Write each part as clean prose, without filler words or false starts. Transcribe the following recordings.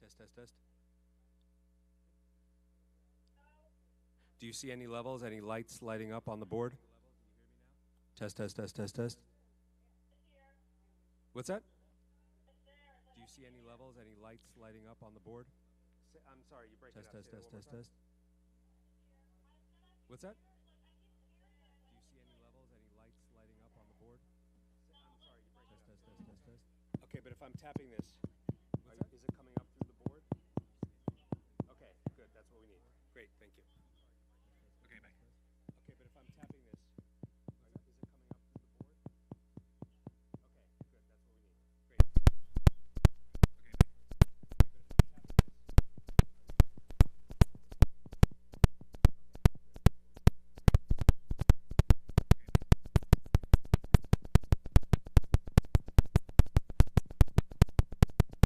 Test, test, test. Do you see any levels, any lights lighting up on the board? Test, test, test, test, test. What's that? Do you see any levels, any lights lighting up on the board? I'm sorry, you break Test, it up. test, test, test, test. What's that? Do you see any levels, any lights lighting up on the board? I'm sorry, you break Test, it up. test, test, test, test. Okay, but if I'm tapping this, Is it coming up through the board? Okay, good. That's what we need. great, thank you. Okay, bye. Okay, but if I'm tapping this, Is it coming up through the board? Okay, good. That's what we need. great, thank you. Okay, bye. Okay, but if I'm tapping this.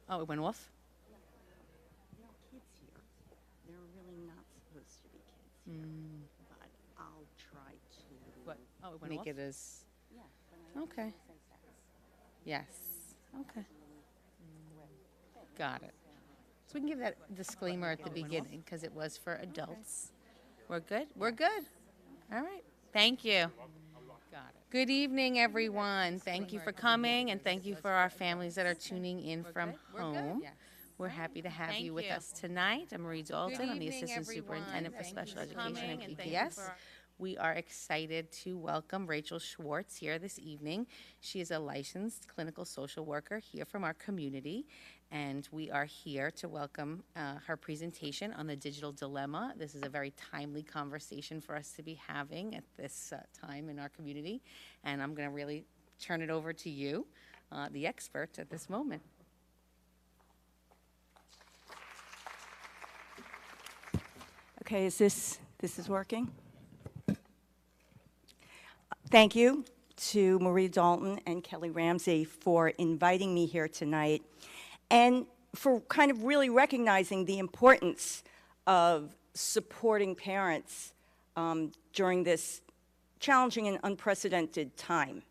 Oh, it went off? No kids here. They're really not supposed to be kids. But I'll try to. What? Oh, it went Make off? it as. Yeah. Okay. Yes. Okay. Got it. So we can give that disclaimer at the beginning because it was for adults. We're good? We're good. All right. Thank you. Got it. Good evening, everyone. Thank you for coming, and thank you for our families that are tuning in from home. We're happy to have you with us tonight. I'm Marie Dalton. I'm the Assistant Superintendent for Special Education at EPS. We are excited to welcome Rachel Schwartz here this evening. She is a licensed clinical social worker here from our community, and we are here to welcome her presentation on the digital dilemma. This is a very timely conversation for us to be having at this time in our community, and I'm going to really turn it over to you, the expert at this moment. Okay, is this is working? Thank you to Marie Dalton and Kelly Ramsey for inviting me here tonight and for kind of really recognizing the importance of supporting parents during this challenging and unprecedented time.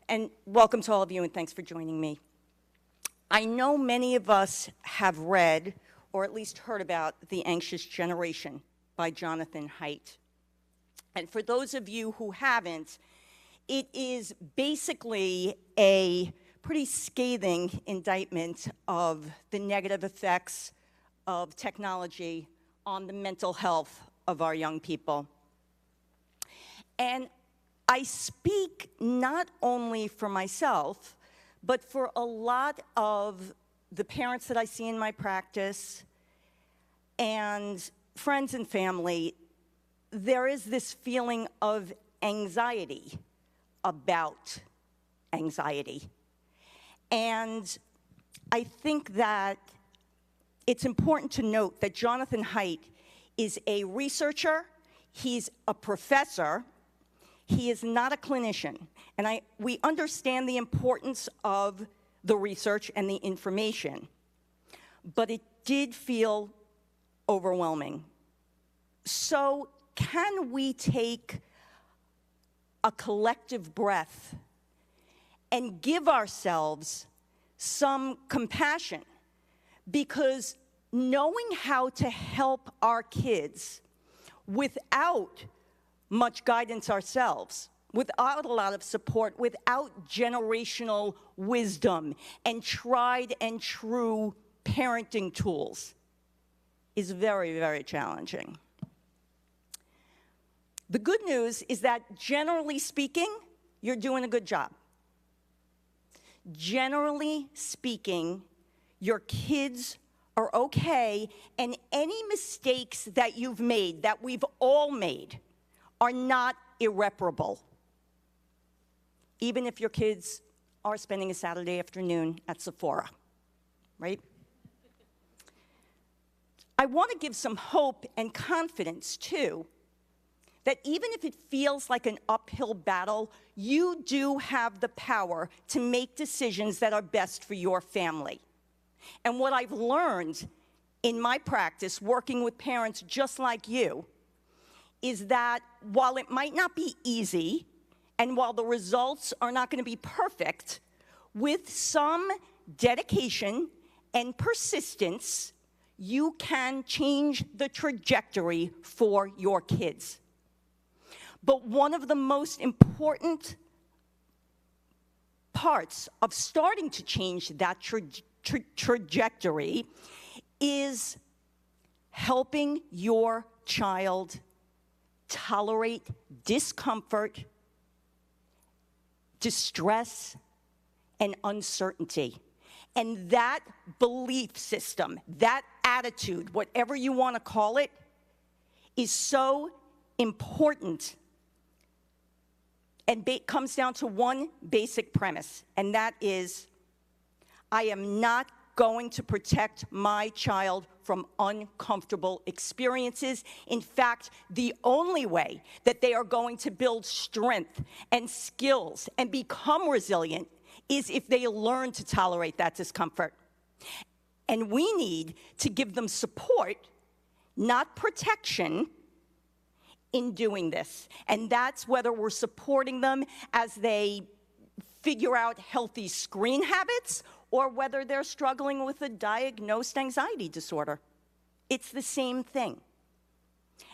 And welcome to all of you, and thanks for joining me. I know many of us have read or at least heard about The Anxious Generation by Jonathan Haidt. And for those of you who haven't, it is basically a pretty scathing indictment of the negative effects of technology on the mental health of our young people. And I speak not only for myself, but for a lot of the parents that I see in my practice and friends and family. There is this feeling of anxiety about anxiety. And I think that it's important to note that Jonathan Haidt is a researcher, he's a professor, he is not a clinician. And we understand the importance of the research and the information, but it did feel overwhelming. So can we take a collective breath and give ourselves some compassion? Because knowing how to help our kids without much guidance ourselves, without a lot of support, without generational wisdom and tried and true parenting tools is very, very challenging. The good news is that, generally speaking, you're doing a good job. Generally speaking, your kids are okay, and any mistakes that you've made, that we've all made, are not irreparable. Even if your kids are spending a Saturday afternoon at Sephora, right? I want to give some hope and confidence, too, that even if it feels like an uphill battle, you do have the power to make decisions that are best for your family. And what I've learned in my practice, working with parents just like you, is that while it might not be easy, and while the results are not going to be perfect, with some dedication and persistence, you can change the trajectory for your kids. But one of the most important parts of starting to change that trajectory is helping your child tolerate discomfort, distress, and uncertainty. And that belief system, that attitude, whatever you want to call it, is so important. And comes down to one basic premise, and that is, I am not going to protect my child from uncomfortable experiences. In fact, the only way that they are going to build strength and skills and become resilient is if they learn to tolerate that discomfort. And we need to give them support, not protection, in doing this. And that's whether we're supporting them as they figure out healthy screen habits or whether they're struggling with a diagnosed anxiety disorder. It's the same thing.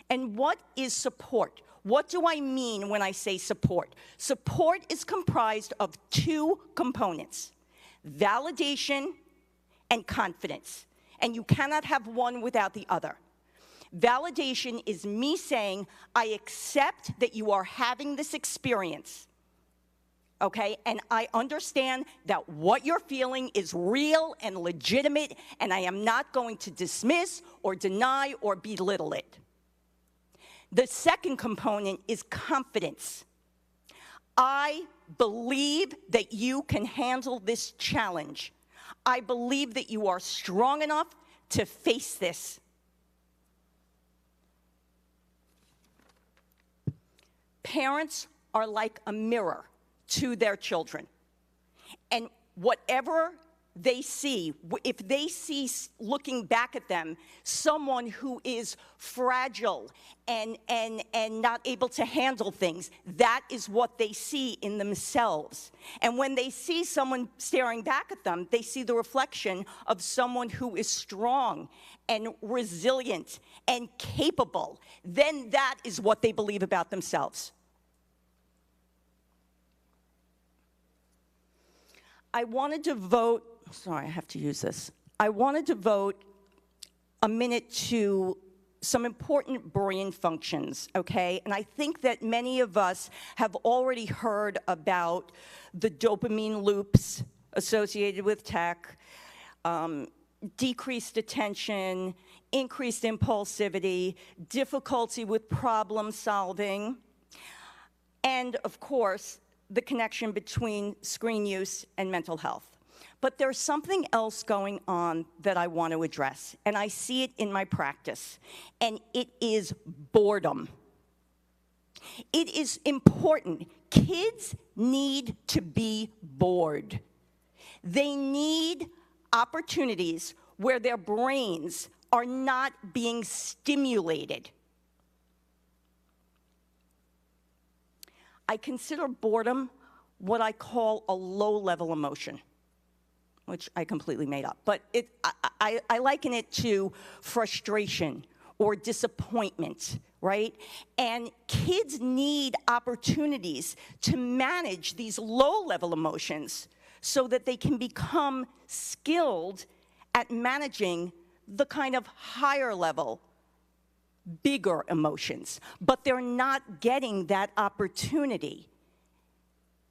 And what is support? What do I mean when I say support? Support is comprised of two components: validation and confidence. And you cannot have one without the other. Validation is me saying, I accept that you are having this experience, okay? And I understand that what you're feeling is real and legitimate, and I am not going to dismiss or deny or belittle it. The second component is confidence. I believe that you can handle this challenge. I believe that you are strong enough to face this. Parents are like a mirror to their children. And whatever they see, if they see looking back at them someone who is fragile and not able to handle things, that is what they see in themselves. And when they see someone staring back at them, they see the reflection of someone who is strong and resilient and capable. Then that is what they believe about themselves. I want to devote, sorry, I have to use this. I want to devote a minute to some important brain functions, okay? And I think that many of us have already heard about the dopamine loops associated with tech, decreased attention, increased impulsivity, difficulty with problem solving, and of course, the connection between screen use and mental health. But there's something else going on that I want to address, and I see it in my practice, and it is boredom. It is important. Kids need to be bored. They need opportunities where their brains are not being stimulated. I consider boredom what I call a low-level emotion, which I completely made up. But I liken it to frustration or disappointment, right? And kids need opportunities to manage these low-level emotions so that they can become skilled at managing the kind of higher-level, bigger emotions, but they're not getting that opportunity.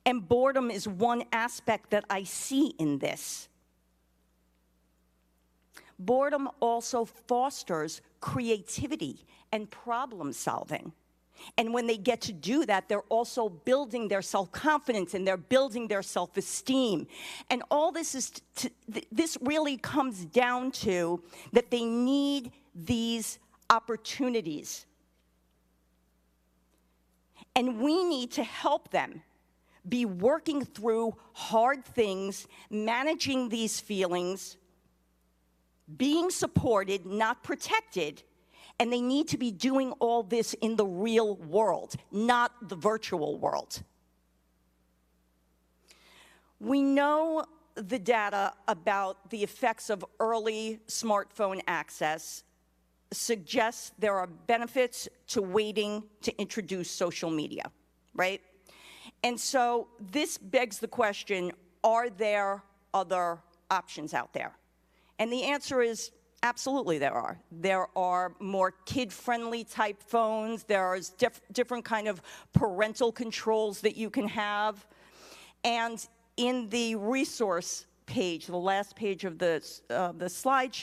And boredom is one aspect that I see in this. Boredom also fosters creativity and problem solving. And when they get to do that, they're also building their self-confidence and they're building their self-esteem. And all this is, this really comes down to that they need these opportunities. And we need to help them be working through hard things, managing these feelings, being supported, not protected, and they need to be doing all this in the real world, not the virtual world. We know the data about the effects of early smartphone access suggests there are benefits to waiting to introduce social media, right? And so this begs the question, are there other options out there? And the answer is absolutely there are. There are more kid-friendly type phones. There's different kind of parental controls that you can have. And in the resource page, the last page of the slide,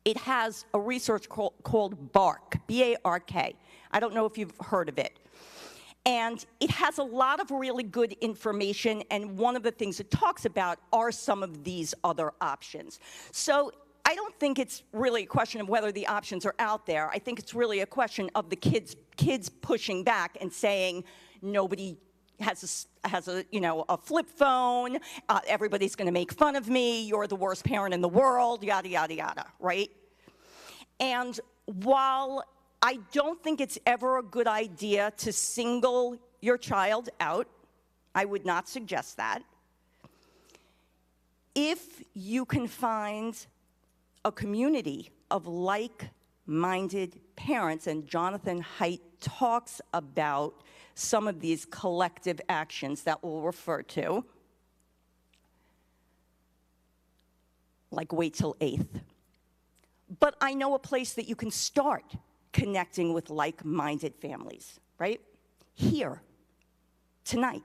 it has a resource called BARK, B-A-R-K. I don't know if you've heard of it. And it has a lot of really good information, and one of the things it talks about are some of these other options. So I don't think it's really a question of whether the options are out there. I think it's really a question of the kids pushing back and saying, nobody has a flip phone. Everybody's going to make fun of me. You're the worst parent in the world. Yada yada yada. Right? And while I don't think it's ever a good idea to single your child out, I would not suggest that. If you can find a community of like-minded parents, and Jonathan Haidt talks about some of these collective actions that we'll refer to, like wait till 8th. But I know a place that you can start connecting with like-minded families, right? Here, tonight,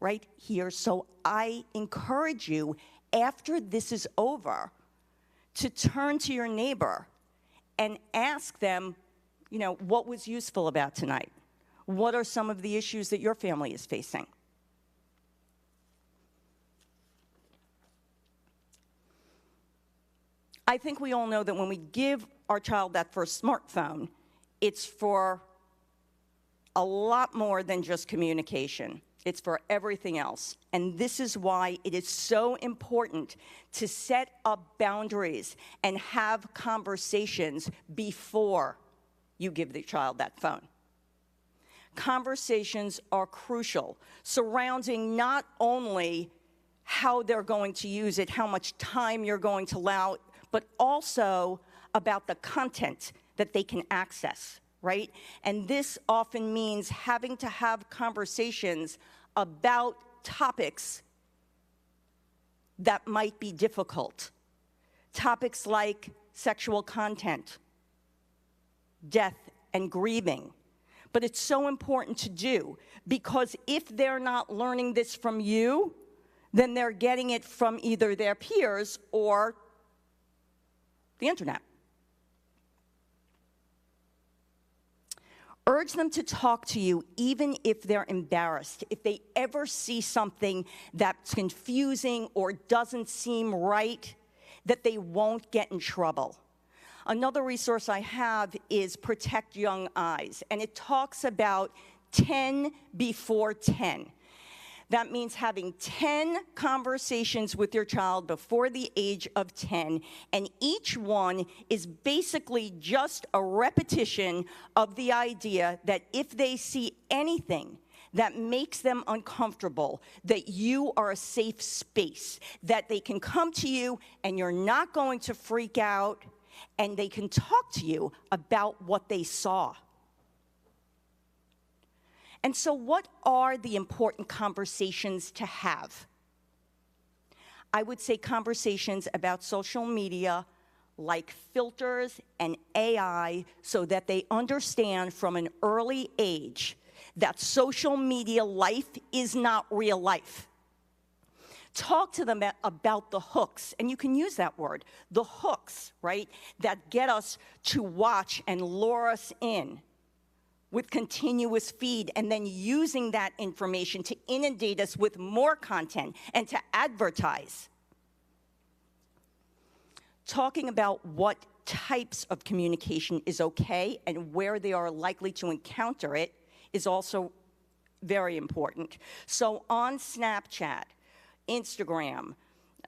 right here. So I encourage you, after this is over, to turn to your neighbor and ask them, what was useful about tonight? What are some of the issues that your family is facing? I think we all know that when we give our child that first smartphone, it's for a lot more than just communication. It's for everything else. And this is why it is so important to set up boundaries and have conversations before you give the child that phone. Conversations are crucial, surrounding not only how they're going to use it, how much time you're going to allow, but also about the content that they can access, right? And this often means having to have conversations about topics that might be difficult. Topics like sexual content, death, and grieving. But it's so important to do, because if they're not learning this from you, then they're getting it from either their peers or the internet. Urge them to talk to you even if they're embarrassed. If they ever see something that's confusing or doesn't seem right, that they won't get in trouble. Another resource I have is Protect Young Eyes, and it talks about 10 before 10. That means having 10 conversations with your child before the age of 10, and each one is basically just a repetition of the idea that if they see anything that makes them uncomfortable, that you are a safe space, that they can come to you and you're not going to freak out, and they can talk to you about what they saw. And so what are the important conversations to have? I would say conversations about social media, like filters and AI, so that they understand from an early age that social media life is not real life. Talk to them about the hooks, and you can use that word, the hooks, right, that get us to watch and lure us in with continuous feed, and then using that information to inundate us with more content and to advertise. Talking about what types of communication is okay and where they are likely to encounter it is also very important. So on Snapchat, Instagram,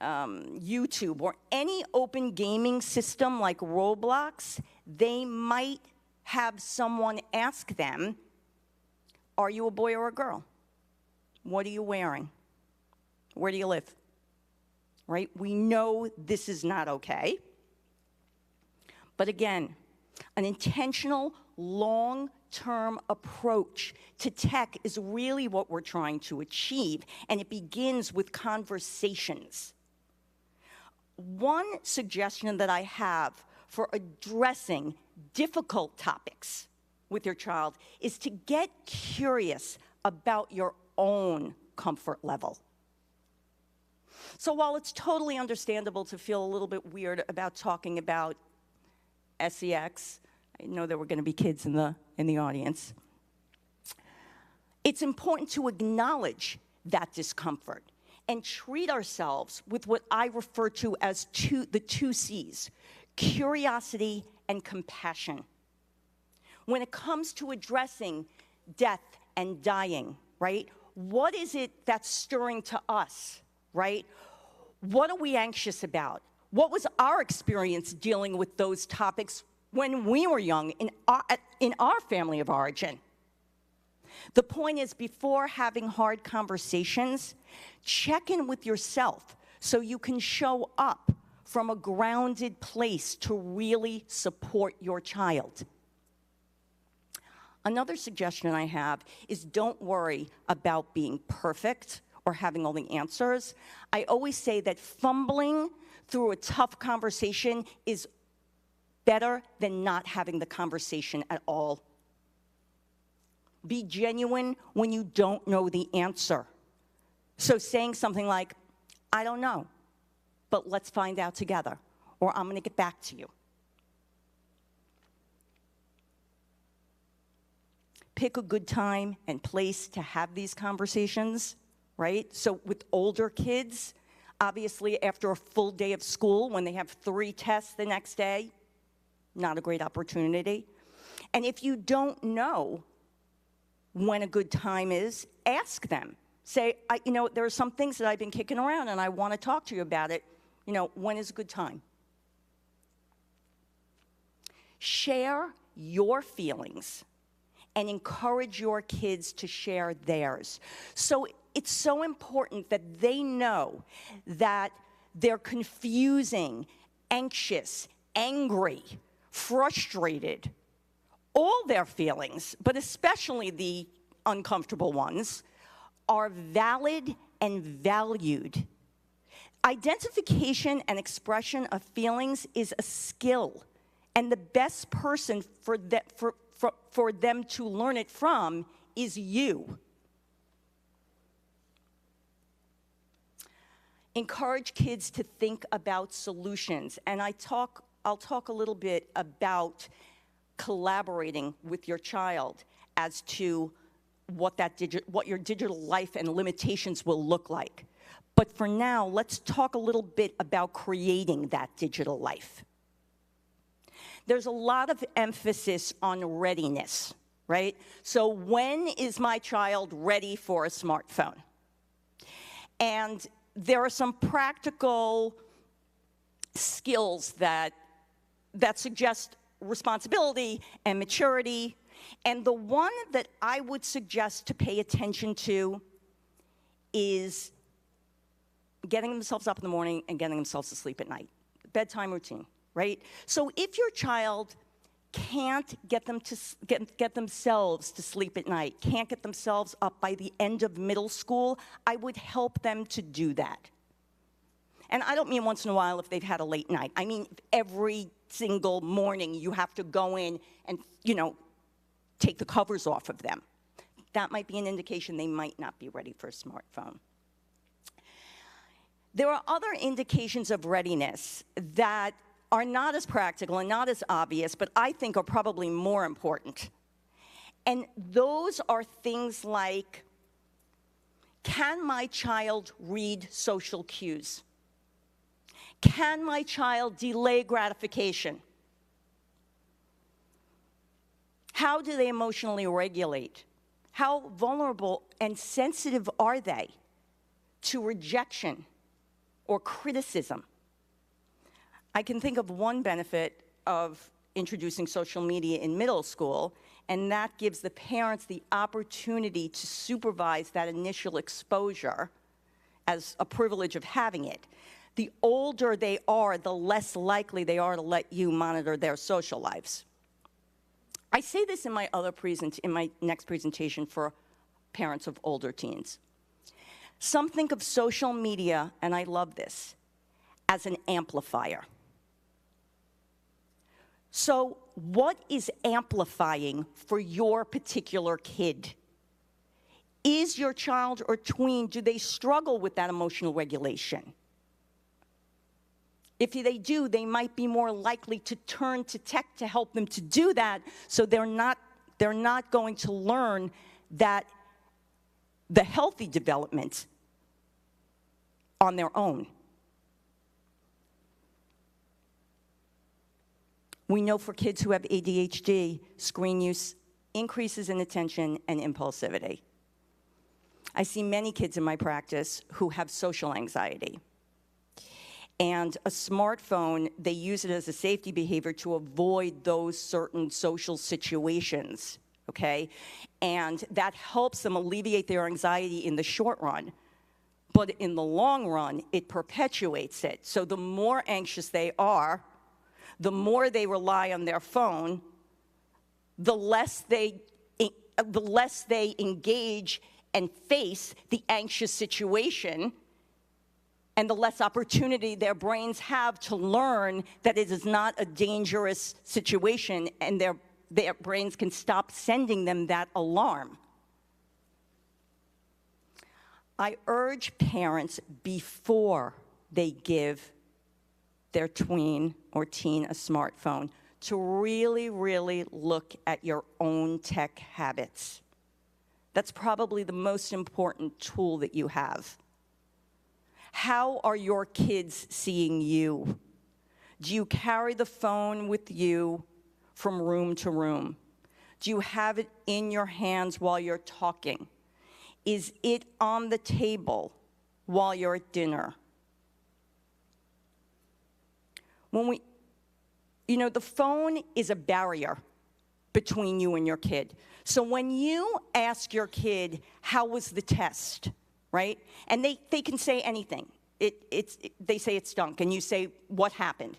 YouTube, or any open gaming system like Roblox, they might have someone ask them, are you a boy or a girl? What are you wearing? Where do you live? Right? We know this is not okay. But again, an intentional, long-term approach to tech is really what we're trying to achieve, and it begins with conversations. One suggestion that I have for addressing difficult topics with your child is to get curious about your own comfort level. So while it's totally understandable to feel a little bit weird about talking about sex, I know there were going to be kids in the audience, it's important to acknowledge that discomfort and treat ourselves with what I refer to as the two C's, curiosity and compassion. When it comes to addressing death and dying, right? What is it that's stirring to us, right? What are we anxious about? What was our experience dealing with those topics when we were young in our family of origin? The point is, before having hard conversations, check in with yourself so you can show up from a grounded place to really support your child. Another suggestion I have is don't worry about being perfect or having all the answers. I always say that fumbling through a tough conversation is better than not having the conversation at all. Be genuine when you don't know the answer. So saying something like, I don't know, but let's find out together, or I'm going to get back to you. Pick a good time and place to have these conversations, right? So with older kids, obviously after a full day of school, when they have 3 tests the next day, not a great opportunity. And if you don't know when a good time is, ask them. Say, there are some things that I've been kicking around and I want to talk to you about it. When is a good time? Share your feelings and encourage your kids to share theirs. So it's so important that they know that they're confusing, anxious, angry, frustrated, all their feelings, but especially the uncomfortable ones, are valid and valued. Identification and expression of feelings is a skill, and the best person for them to learn it from is you. Encourage kids to think about solutions, and I'll talk a little bit about collaborating with your child as to what your digital life and limitations will look like. But for now, let's talk a little bit about creating that digital life. There's a lot of emphasis on readiness, right? So when is my child ready for a smartphone? And there are some practical skills that suggest responsibility and maturity. And the one that I would suggest to pay attention to is getting themselves up in the morning and getting themselves to sleep at night. Bedtime routine, right? So if your child can't get themselves to sleep at night, can't get themselves up by the end of middle school, I would help them to do that. And I don't mean once in a while if they've had a late night. I mean every single morning you have to go in and, take the covers off of them. That might be an indication they might not be ready for a smartphone. There are other indications of readiness that are not as practical and not as obvious, but I think are probably more important. And those are things like, can my child read social cues? Can my child delay gratification? How do they emotionally regulate? How vulnerable and sensitive are they to rejection or criticism? I can think of one benefit of introducing social media in middle school, and that gives the parents the opportunity to supervise that initial exposure as a privilege of having it. The older they are, the less likely they are to let you monitor their social lives. I say this in my next presentation for parents of older teens. Some think of social media, and I love this, as an amplifier. So what is amplifying for your particular kid? Is your child or tween, do they struggle with that emotional regulation? If they do, they might be more likely to turn to tech to help them to do that, so they're not going to learn that the healthy development on their own. We know for kids who have ADHD, screen use increases in attention and impulsivity. I see many kids in my practice who have social anxiety. And a smartphone, they use it as a safety behavior to avoid those certain social situations, okay? And that helps them alleviate their anxiety in the short run. But in the long run, it perpetuates it. So the more anxious they are, the more they rely on their phone, the less they engage and face the anxious situation, and the less opportunity their brains have to learn that it is not a dangerous situation, and their brains can stop sending them that alarm. I urge parents, before they give their tween or teen a smartphone, to really, really look at your own tech habits. That's probably the most important tool that you have. How are your kids seeing you? Do you carry the phone with you from room to room? Do you have it in your hands while you're talking? Is it on the table while you're at dinner? The phone is a barrier between you and your kid. So when you ask your kid, how was the test, right? And they can say anything. They say it stunk, and you say, what happened?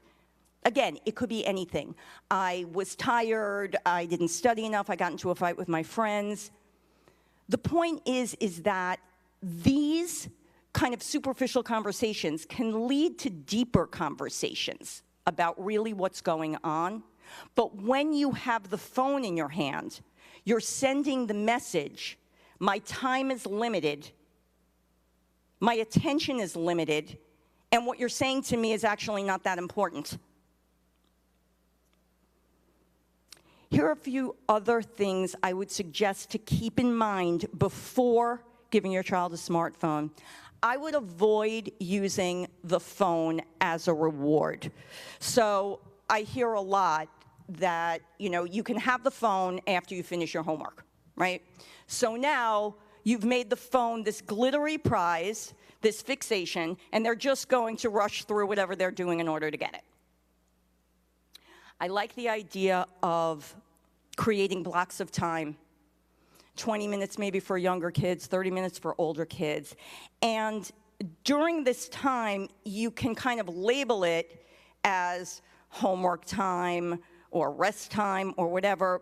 Again, it could be anything. I was tired, I didn't study enough, I got into a fight with my friends. The point is that these kind of superficial conversations can lead to deeper conversations about really what's going on. But when you have the phone in your hand, you're sending the message, my time is limited, my attention is limited, and what you're saying to me is actually not that important. Here are a few other things I would suggest to keep in mind before giving your child a smartphone. I would avoid using the phone as a reward. So I hear a lot that, you can have the phone after you finish your homework, right? So now you've made the phone this glittery prize, this fixation, and they're just going to rush through whatever they're doing in order to get it. I like the idea of creating blocks of time, 20 minutes maybe for younger kids, 30 minutes for older kids. And during this time, you can kind of label it as homework time or rest time or whatever,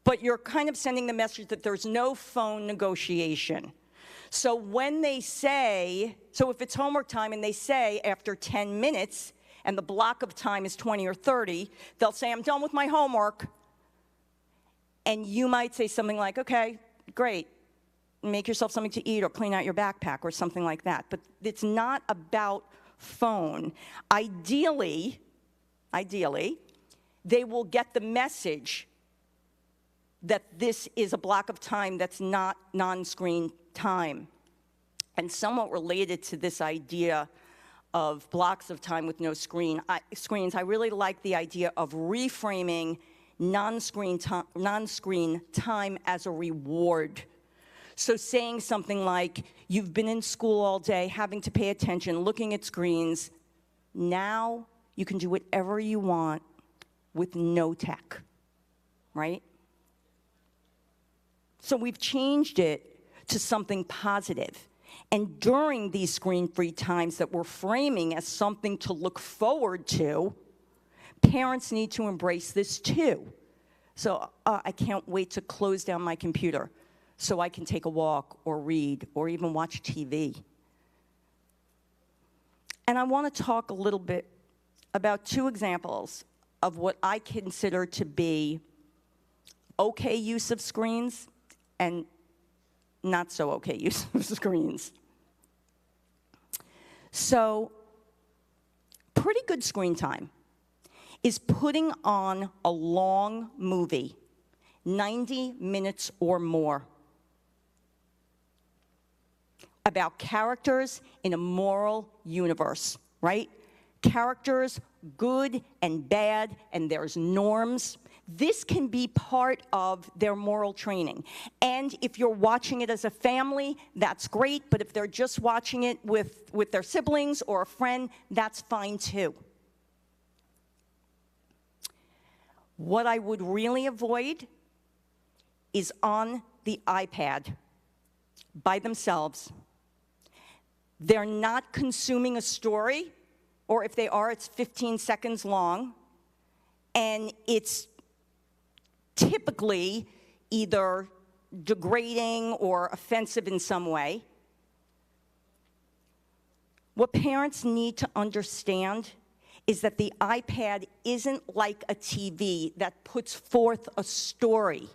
but you're kind of sending the message that there's no phone negotiation. So when they say, so if it's homework time and they say after 10 minutes, and the block of time is 20 or 30, they'll say, I'm done with my homework. And you might say something like, okay, great, make yourself something to eat or clean out your backpack or something like that. But it's not about phone. Ideally, they will get the message that this is a block of time that's not non-screen time. And somewhat related to this idea of blocks of time with no screens, I really like the idea of reframing non-screen time as a reward. So saying something like, you've been in school all day, having to pay attention, looking at screens. Now you can do whatever you want with no tech, right? So we've changed it to something positive. And during these screen-free times that we're framing as something to look forward to, parents need to embrace this too. So I can't wait to close down my computer so I can take a walk or read or even watch TV. And I want to talk a little bit about two examples of what I consider to be okay use of screens and not so okay use of screens. So, pretty good screen time is putting on a long movie, 90 minutes or more, about characters in a moral universe, right? Characters, good and bad, and there's norms. This can be part of their moral training. And if you're watching it as a family, that's great, but if they're just watching it with their siblings or a friend, that's fine too. What I would really avoid is on the iPad by themselves. They're not consuming a story, or if they are, it's 15 seconds long, and it's typically either degrading or offensive in some way. What parents need to understand is that the iPad isn't like a TV that puts forth a story.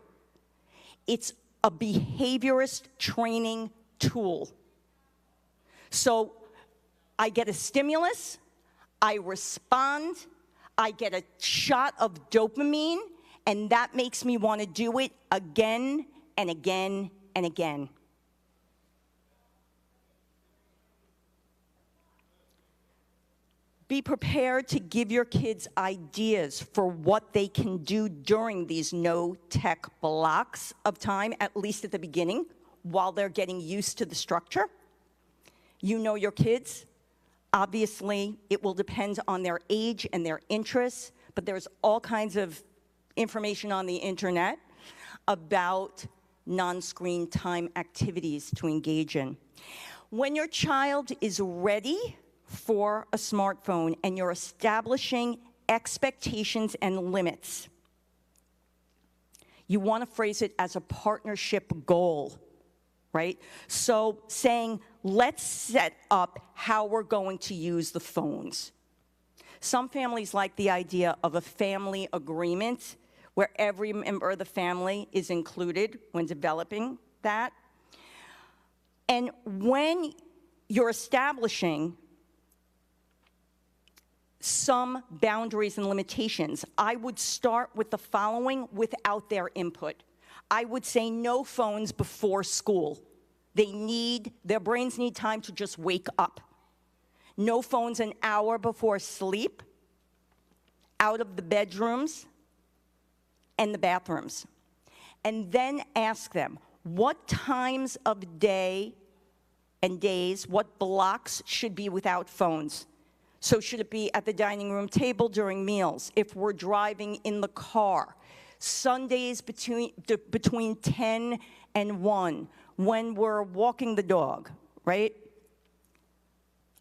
It's a behaviorist training tool. So I get a stimulus, I respond, I get a shot of dopamine, and that makes me want to do it again and again and again. Be prepared to give your kids ideas for what they can do during these no-tech blocks of time, at least at the beginning, while they're getting used to the structure. You know your kids. Obviously, it will depend on their age and their interests, but there's all kinds of information on the internet about non-screen time activities to engage in. When your child is ready for a smartphone and you're establishing expectations and limits, you want to phrase it as a partnership goal, right? So saying, let's set up how we're going to use the phones. Some families like the idea of a family agreement where every member of the family is included when developing that. And when you're establishing some boundaries and limitations, I would start with the following without their input. I would say no phones before school. Their brains need time to just wake up. No phones an hour before sleep, out of the bedrooms and the bathrooms. And then ask them, what times of day and days, what blocks should be without phones? So should it be at the dining room table during meals? If we're driving in the car, Sundays between 10 and 1, when we're walking the dog, right?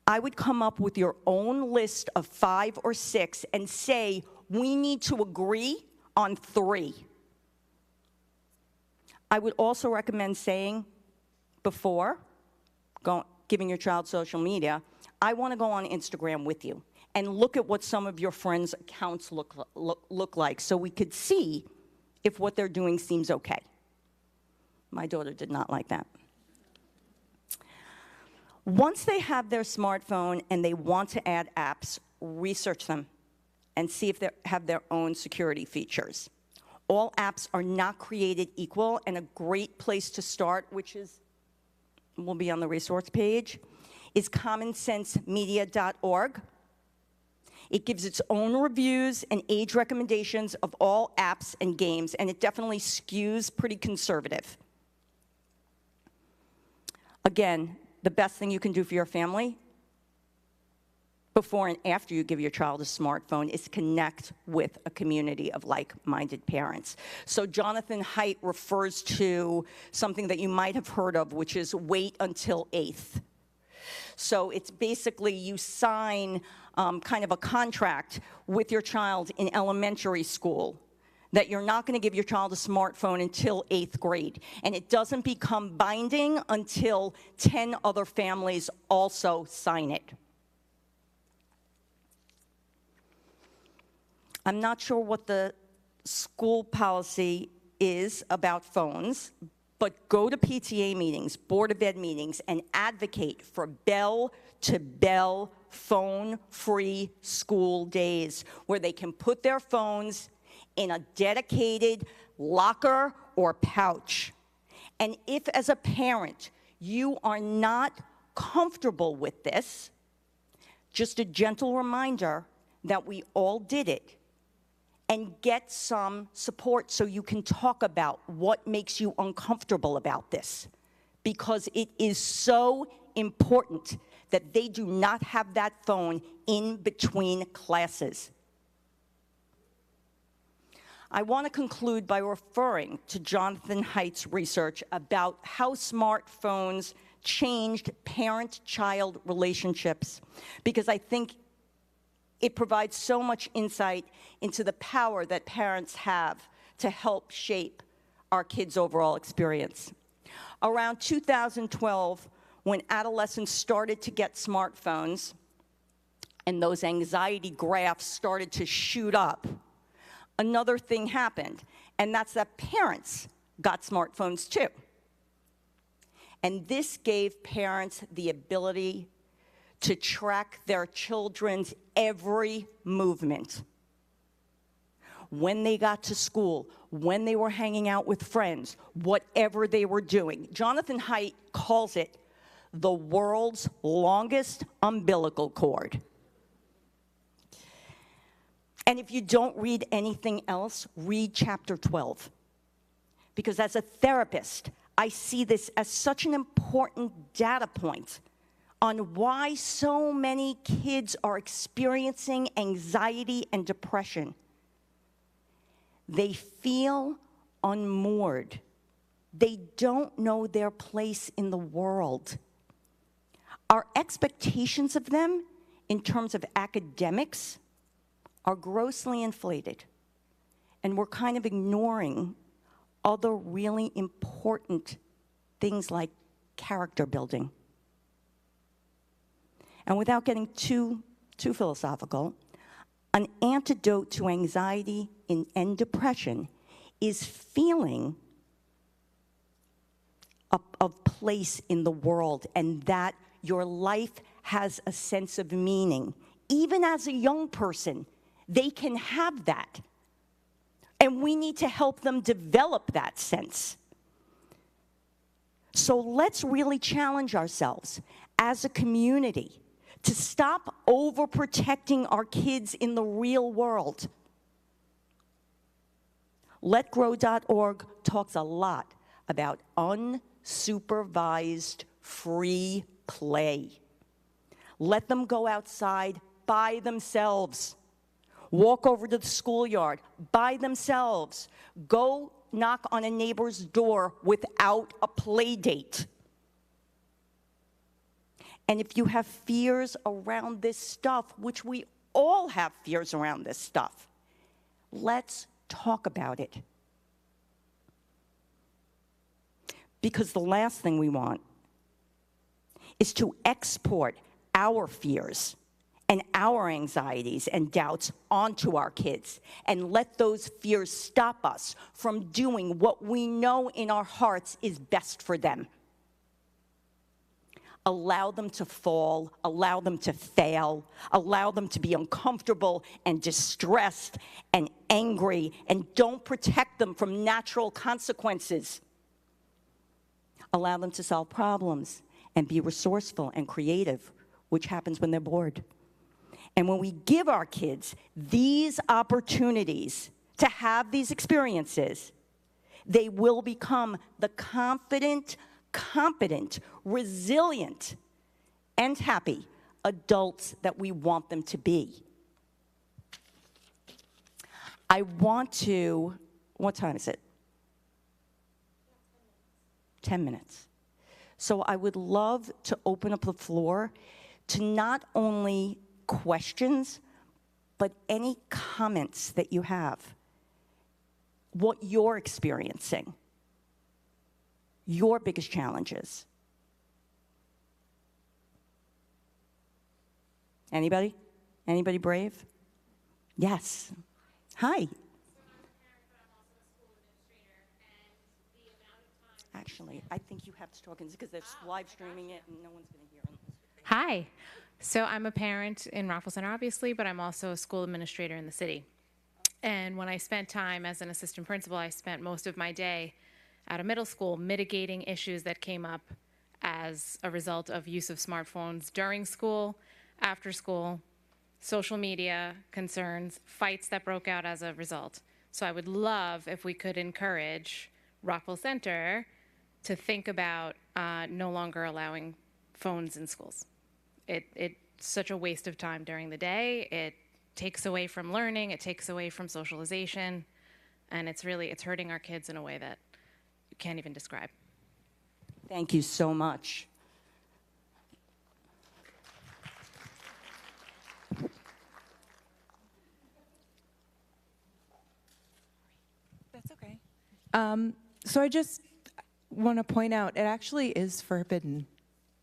I would come up with your own list of 5 or 6 and say, we need to agree on 3. I would also recommend saying before giving your child social media, I want to go on Instagram with you and look at what some of your friends' accounts look like so we could see if what they're doing seems okay. My daughter did not like that. Once they have their smartphone and they want to add apps, research them and see if they have their own security features. All apps are not created equal, and a great place to start, which will be on the resource page, is commonsensemedia.org. It gives its own reviews and age recommendations of all apps and games, and it definitely skews pretty conservative. Again, the best thing you can do for your family before and after you give your child a smartphone is connect with a community of like-minded parents. So Jonathan Haidt refers to something that you might have heard of, which is wait until 8th. So it's basically you sign kind of a contract with your child in elementary school that you're not going to give your child a smartphone until 8th grade. And it doesn't become binding until 10 other families also sign it. I'm not sure what the school policy is about phones, but go to PTA meetings, Board of Ed meetings, and advocate for bell-to-bell phone-free school days where they can put their phones in a dedicated locker or pouch. And if, as a parent, you are not comfortable with this, just a gentle reminder that we all did it, and get some support so you can talk about what makes you uncomfortable about this, because it is so important that they do not have that phone in between classes. I want to conclude by referring to Jonathan Haidt's research about how smartphones changed parent-child relationships, because I think it provides so much insight into the power that parents have to help shape our kids' overall experience. Around 2012, when adolescents started to get smartphones and those anxiety graphs started to shoot up, another thing happened, and that's that parents got smartphones too. And this gave parents the ability to track their children's every movement. When they got to school, when they were hanging out with friends, whatever they were doing. Jonathan Haidt calls it the world's longest umbilical cord. And if you don't read anything else, read chapter 12. Because as a therapist, I see this as such an important data point on why so many kids are experiencing anxiety and depression. They feel unmoored. They don't know their place in the world. Our expectations of them in terms of academics are grossly inflated, and we're kind of ignoring other really important things like character building. And without getting too philosophical, an antidote to anxiety and depression is feeling of place in the world, and that your life has a sense of meaning. Even as a young person, they can have that. And we need to help them develop that sense. So let's really challenge ourselves as a community to stop overprotecting our kids in the real world. LetGrow.org talks a lot about unsupervised free play. Let them go outside by themselves. Walk over to the schoolyard by themselves. Go knock on a neighbor's door without a play date. And if you have fears around this stuff, which we all have fears around this stuff, let's talk about it. Because the last thing we want is to export our fears and our anxieties and doubts onto our kids and let those fears stop us from doing what we know in our hearts is best for them. Allow them to fall, allow them to fail, allow them to be uncomfortable and distressed and angry, and don't protect them from natural consequences. Allow them to solve problems and be resourceful and creative, which happens when they're bored. And when we give our kids these opportunities to have these experiences, they will become the confident, competent, resilient, and happy adults that we want them to be. I want to, what time is it? 10 minutes. So I would love to open up the floor to not only questions, but any comments that you have, what you're experiencing, your biggest challenges. Anybody? Anybody brave? Yes. Hi. Actually, I think you have to talk because they're live streaming it and no one's going to hear it. Hi. So I'm a parent in Rockville Center, obviously, but I'm also a school administrator in the city. And when I spent time as an assistant principal, I spent most of my day at a middle school mitigating issues that came up as a result of use of smartphones during school, after school, social media concerns, fights that broke out as a result. So I would love if we could encourage Rockville Center to think about no longer allowing phones in schools. It's such a waste of time during the day. It takes away from learning, it takes away from socialization, and it's hurting our kids in a way that you can't even describe. Thank you so much. That's okay. So I just want to point out, it actually is forbidden.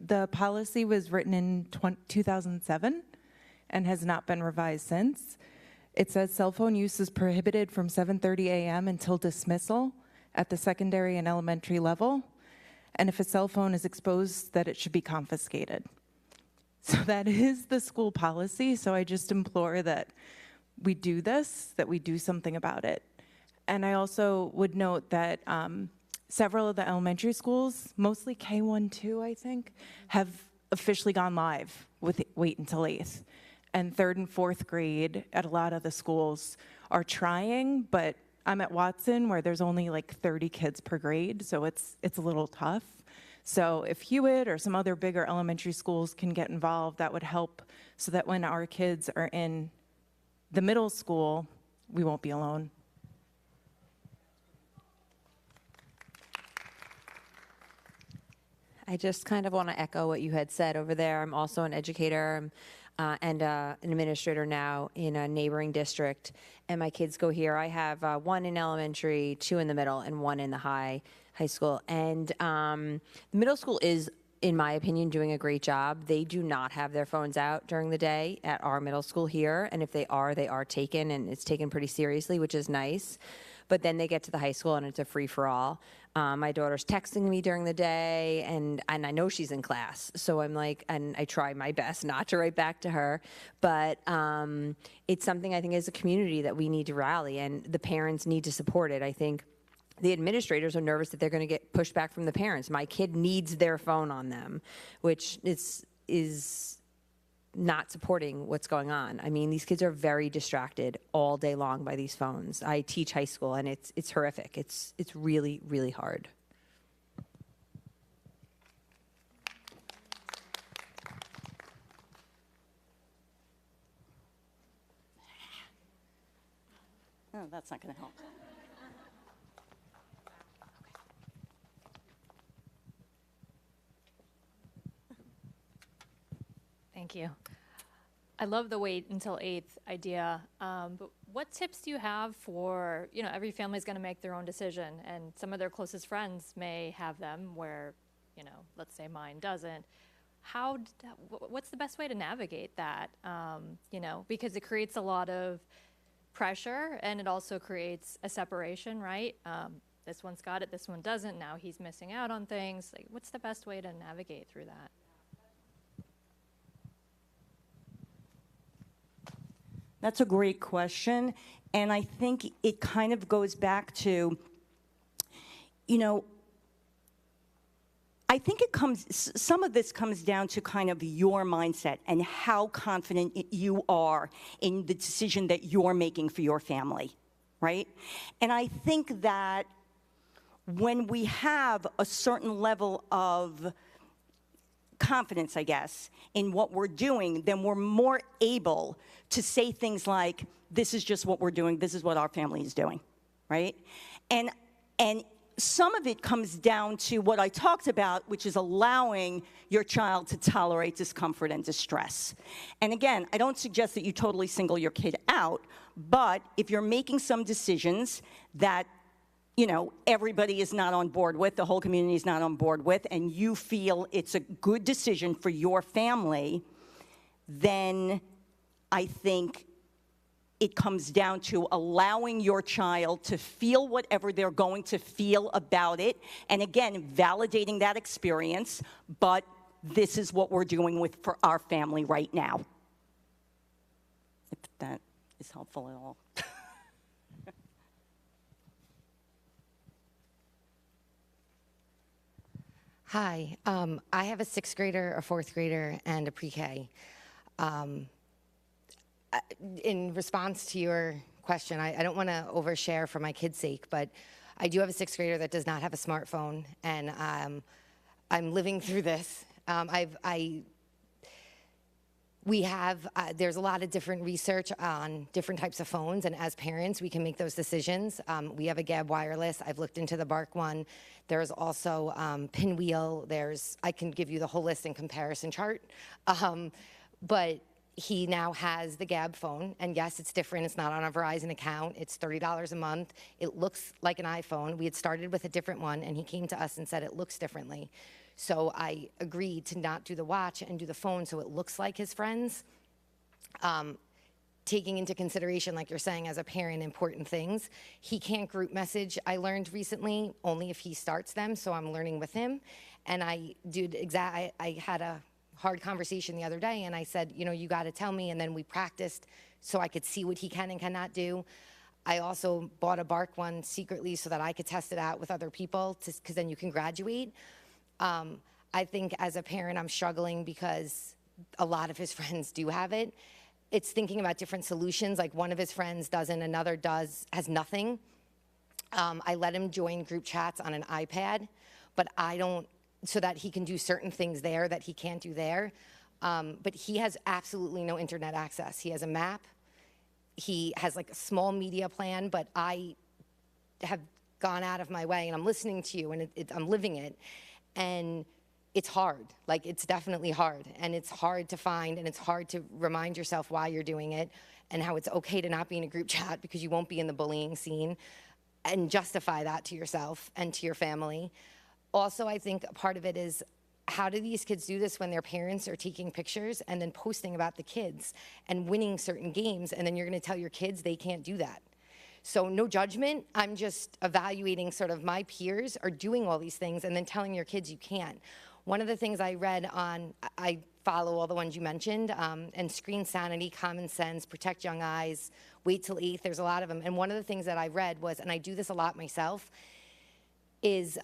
The policy was written in 2007 and has not been revised since. It says cell phone use is prohibited from 7:30 a.m. until dismissal at the secondary and elementary level. And if a cell phone is exposed, that it should be confiscated. So that is the school policy. So I just implore that we do this, that we do something about it. And I also would note that several of the elementary schools, mostly K-1-2, I think, have officially gone live with Wait Until 8th. And 3rd and 4th grade at a lot of the schools are trying, but I'm at Watson where there's only like 30 kids per grade, so it's a little tough. So if Hewitt or some other bigger elementary schools can get involved, that would help so that when our kids are in the middle school, we won't be alone. I just kind of want to echo what you had said over there. I'm also an educator and an administrator now in a neighboring district, and my kids go here. I have one in elementary, 2 in the middle, and 1 in the high school. And the middle school is, in my opinion, doing a great job. They do not have their phones out during the day at our middle school here, and if they are taken, and it's taken pretty seriously, which is nice. But then they get to the high school and it's a free-for-all. My daughter's texting me during the day, and I know she's in class. So I'm like, and I try my best not to write back to her. But it's something I think as a community that we need to rally, and the parents need to support it. I think the administrators are nervous that they're going to get pushback from the parents. My kid needs their phone on them, which is not supporting what's going on. I mean, these kids are very distracted all day long by these phones. I teach high school, and it's horrific. It's really, really hard. Oh, that's not going to help. Thank you. I love the wait until 8th idea, but what tips do you have for, every family's going to make their own decision, and some of their closest friends may have them where, let's say mine doesn't. What's the best way to navigate that, because it creates a lot of pressure, and it also creates a separation, right? This one's got it, this one doesn't, now he's missing out on things. Like, what's the best way to navigate through that? That's a great question, and I think it kind of goes back to, I think some of this comes down to kind of your mindset and how confident you are in the decision that you're making for your family, right? And I think that when we have a certain level of confidence, I guess, in what we're doing, then we're more able to say things like, this is just what we're doing, this is what our family is doing, right? And some of it comes down to what I talked about, which is allowing your child to tolerate discomfort and distress. And again, I don't suggest that you totally single your kid out, but if you're making some decisions that everybody is not on board with, the whole community is not on board with, and you feel it's a good decision for your family, then I think it comes down to allowing your child to feel whatever they're going to feel about it, and again, validating that experience, but this is what we're doing for our family right now. If that is helpful at all. Hi, I have a 6th grader, a 4th grader, and a pre-K. in response to your question, I don't want to overshare for my kids' sake, but I do have a 6th grader that does not have a smartphone, and I'm living through this. There's a lot of different research on different types of phones, and as parents, we can make those decisions. We have a Gab wireless. I've looked into the Bark one. There's also Pinwheel. I can give you the whole list and comparison chart. But he now has the Gab phone, and yes, it's different. It's not on a Verizon account. It's $30 a month. It looks like an iPhone. We had started with a different one, and he came to us and said it looks differently. So I agreed to not do the watch and do the phone so it looks like his friends. Taking into consideration, like you're saying, as a parent, important things. He can't group message, I learned recently, only if he starts them, so I'm learning with him. And I had a hard conversation the other day, and I said, you got to tell me, and then we practiced so I could see what he can and cannot do. I also bought a Bark one secretly so that I could test it out with other people, because then you can graduate. I think as a parent, I'm struggling because a lot of his friends do have it. It's thinking about different solutions, like one of his friends doesn't, another has nothing. I let him join group chats on an iPad, but I don't, so that he can do certain things there that he can't do there. But he has absolutely no internet access. He has a map. He has like a small media plan, but I have gone out of my way, and I'm listening to you, and I'm living it. And it's hard. Like, it's definitely hard. And it's hard to find, and it's hard to remind yourself why you're doing it and how it's okay to not be in a group chat because you won't be in the bullying scene, and justify that to yourself and to your family. Also, I think part of it is, how do these kids do this when their parents are taking pictures and then posting about the kids and winning certain games, and then you're going to tell your kids they can't do that? So no judgment. I'm just evaluating sort of my peers are doing all these things and then telling your kids you can't. One of the things I read I follow all the ones you mentioned, and Screen Sanity, Common Sense, Protect Young Eyes, Wait Till 8th, there's a lot of them. And one of the things that I read was, and I do this a lot myself, is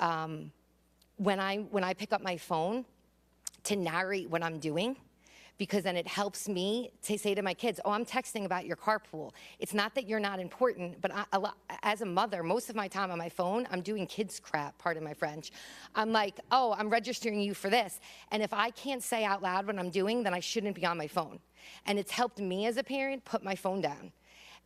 when I pick up my phone to narrate what I'm doing, because then it helps me to say to my kids, oh, I'm texting about your carpool. It's not that you're not important, but as a mother, most of my time on my phone, I'm doing kids crap, pardon my French. I'm like, oh, I'm registering you for this. And if I can't say out loud what I'm doing, then I shouldn't be on my phone. And it's helped me as a parent put my phone down.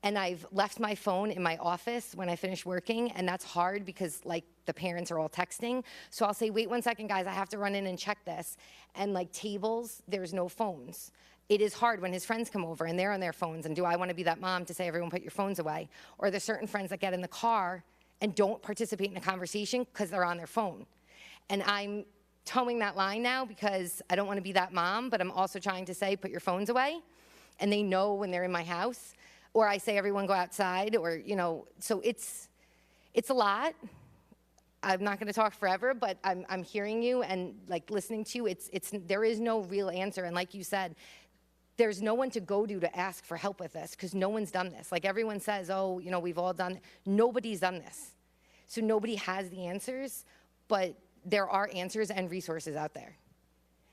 And I've left my phone in my office when I finish working, and that's hard because, like, the parents are all texting. So I'll say, wait 1 second, guys, I have to run in and check this. And, like, tables, there's no phones. It is hard when his friends come over and they're on their phones, and do I want to be that mom to say, everyone put your phones away? Or there's certain friends that get in the car and don't participate in a conversation because they're on their phone. And I'm towing that line now because I don't want to be that mom, but I'm also trying to say, put your phones away. And they know when they're in my house. Or I say, everyone go outside, or, so it's a lot. I'm not going to talk forever, but I'm hearing you and, like, listening to you. There is no real answer. And like you said, there's no one to go to ask for help with this, because no one's done this. Like, everyone says, oh, we've all done, nobody's done this. So nobody has the answers, but there are answers and resources out there.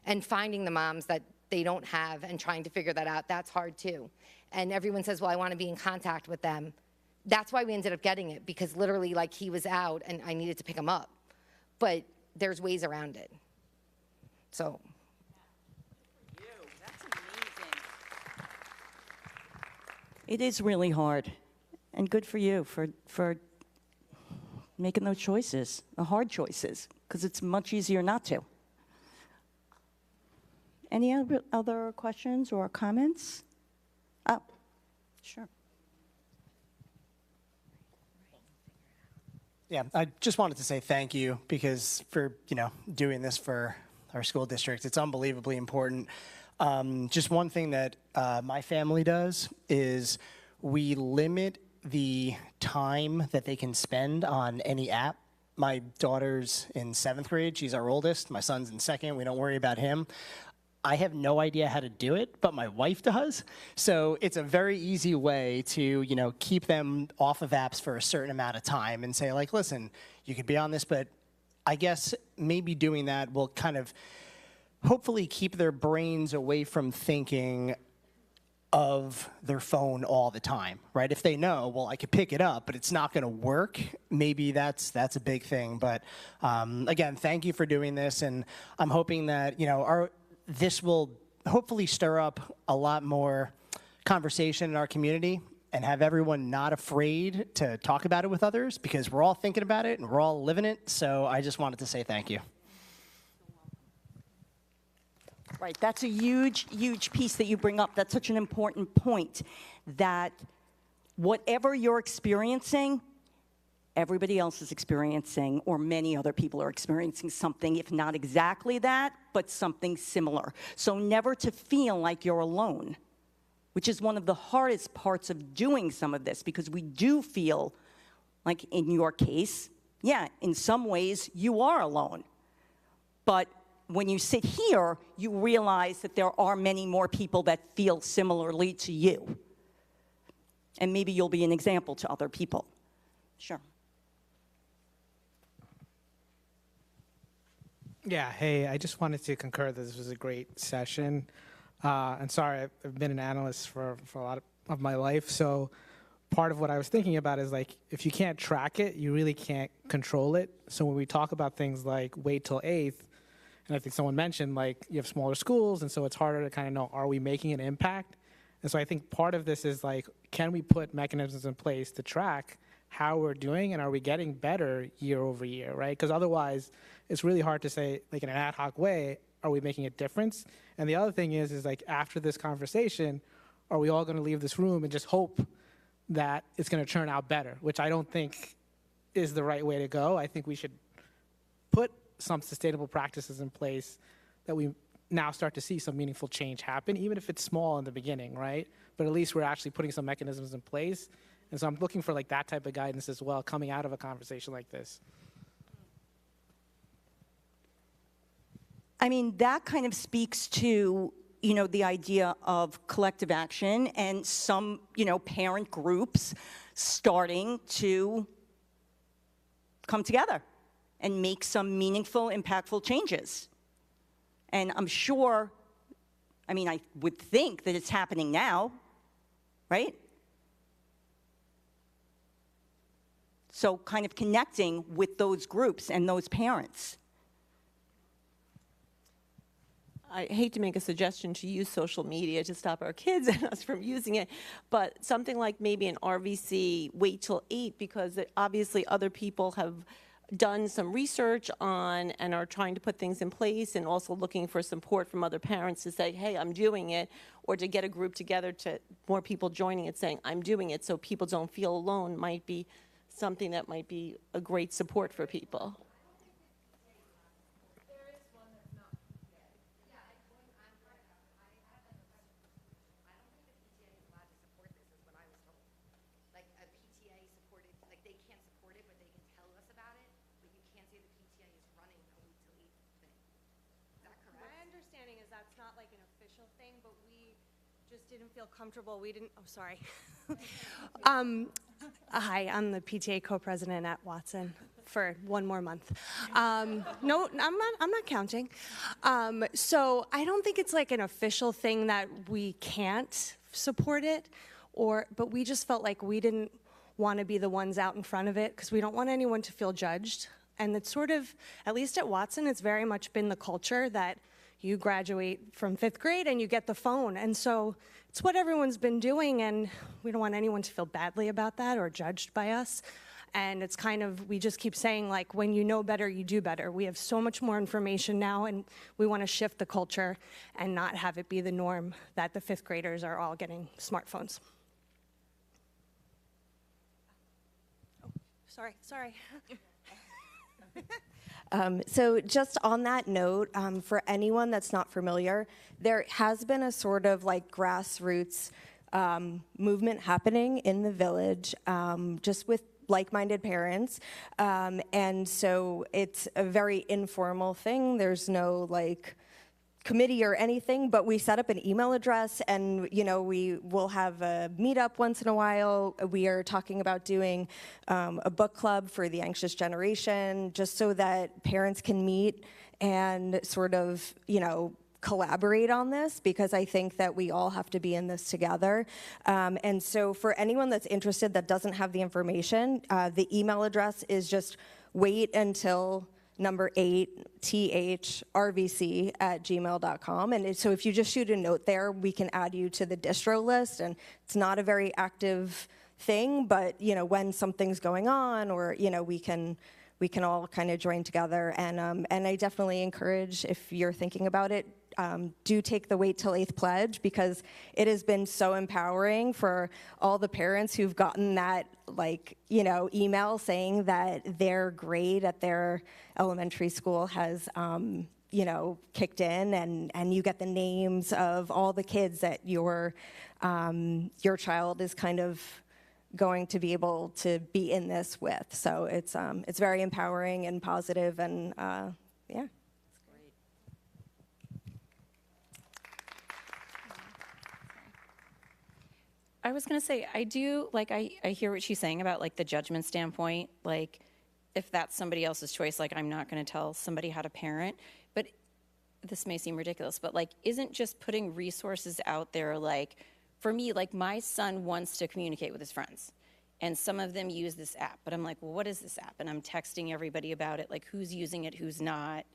And finding the moms that they don't have and trying to figure that out, that's hard too. And everyone says, well, I want to be in contact with them. That's why we ended up getting it, because literally, like, he was out and I needed to pick him up. But there's ways around it. So. That's amazing. It is really hard. And good for you for making those choices, the hard choices, because it's much easier not to. Any other questions or comments? Oh, sure. Yeah, I just wanted to say thank you because for, doing this for our school district. It's unbelievably important. Just one thing that my family does is we limit the time that they can spend on any app. My daughter's in 7th grade. She's our oldest. My son's in 2nd. We don't worry about him. I have no idea how to do it, but my wife does. So it's a very easy way to, keep them off of apps for a certain amount of time and say, like, listen, you could be on this, but I guess maybe doing that will kind of hopefully keep their brains away from thinking, of their phone all the time, right? If they know, well, I could pick it up, but it's not going to work, maybe that's a big thing. But again, thank you for doing this, and I'm hoping that this will hopefully stir up a lot more conversation in our community and have everyone not afraid to talk about it with others, because we're all thinking about it and we're all living it. So I just wanted to say thank you. Right, that's a huge, huge piece that you bring up. That's such an important point, that whatever you're experiencing, everybody else is experiencing, or many other people are experiencing something, if not exactly that, but something similar. So never to feel like you're alone, which is one of the hardest parts of doing some of this, because we do feel like, in your case, yeah, in some ways you are alone. But when you sit here, you realize that there are many more people that feel similarly to you. And maybe you'll be an example to other people. Sure. Yeah, hey, I just wanted to concur that this was a great session. And sorry, I've been an analyst for a lot of my life, so part of what I was thinking about is, like, if you can't track it, you really can't control it. So when we talk about things like wait till 8th, and I think someone mentioned, like, you have smaller schools, and so it's harder to kind of know, are we making an impact? And so I think part of this is, like, can we put mechanisms in place to track how we're doing, and are we getting better year over year, right? Because otherwise, it's really hard to say, like, in an ad hoc way, are we making a difference? And the other thing is like, after this conversation, are we all going to leave this room and just hope that it's going to turn out better, which I don't think is the right way to go. I think we should put some sustainable practices in place that we now start to see some meaningful change happen, even if it's small in the beginning, right? But at least we're actually putting some mechanisms in place. And so I'm looking for, like, that type of guidance as well coming out of a conversation like this. I mean, that kind of speaks to, the idea of collective action and some, parent groups starting to come together and make some meaningful, impactful changes. And I'm sure, I would think that it's happening now, right? So kind of connecting with those groups and those parents. I hate to make a suggestion to use social media to stop our kids and us from using it, but something like maybe an RVC wait till 8, because obviously other people have done some research on and are trying to put things in place, and also looking for support from other parents to say, hey, I'm doing it, or to get a group together, to more people joining it saying, I'm doing it, so people don't feel alone, might be something that might be a great support for people. Just didn't feel comfortable. We didn't. Oh, sorry. Hi, I'm the PTA co-president at Watson for one more month. No, I'm not counting. So I don't think it's like an official thing that we can't support it, but we just felt like we didn't want to be the ones out in front of it, because we don't want anyone to feel judged. And it's sort of, at least at Watson, it's very much been the culture that you graduate from 5th grade and you get the phone. And so it's what everyone's been doing, and we don't want anyone to feel badly about that or judged by us. And it's kind of, we just keep saying, like, when you know better, you do better. We have so much more information now, and we want to shift the culture and not have it be the norm that the 5th graders are all getting smartphones. Oh, sorry. So just on that note, for anyone that's not familiar, there has been a sort of like grassroots movement happening in the village, just with like-minded parents. And so it's a very informal thing. There's no like committee or anything, but we set up an email address, and we will have a meetup once in a while. We are talking about doing a book club for the anxious generation, just so that parents can meet and sort of collaborate on this, because I think that we all have to be in this together. And so for anyone that's interested that doesn't have the information, the email address is just wait until number 8, thrvc@gmail.com. And so if you just shoot a note there, we can add you to the distro list. And it's not a very active thing, but when something's going on, or we can all kind of join together. And I definitely encourage, if you're thinking about it, do take the Wait Till 8th pledge, because it has been so empowering for all the parents who've gotten that email saying that their grade at their elementary school has kicked in, and you get the names of all the kids that your child is kind of going to be able to be in this with. So it's very empowering and positive, and yeah. I was going to say, I do, I hear what she's saying about, the judgment standpoint. If that's somebody else's choice, I'm not going to tell somebody how to parent. But this may seem ridiculous, but, isn't just putting resources out there, for me, my son wants to communicate with his friends. And some of them use this app. But I'm like, well, what is this app? And I'm texting everybody about it, who's using it, who's not.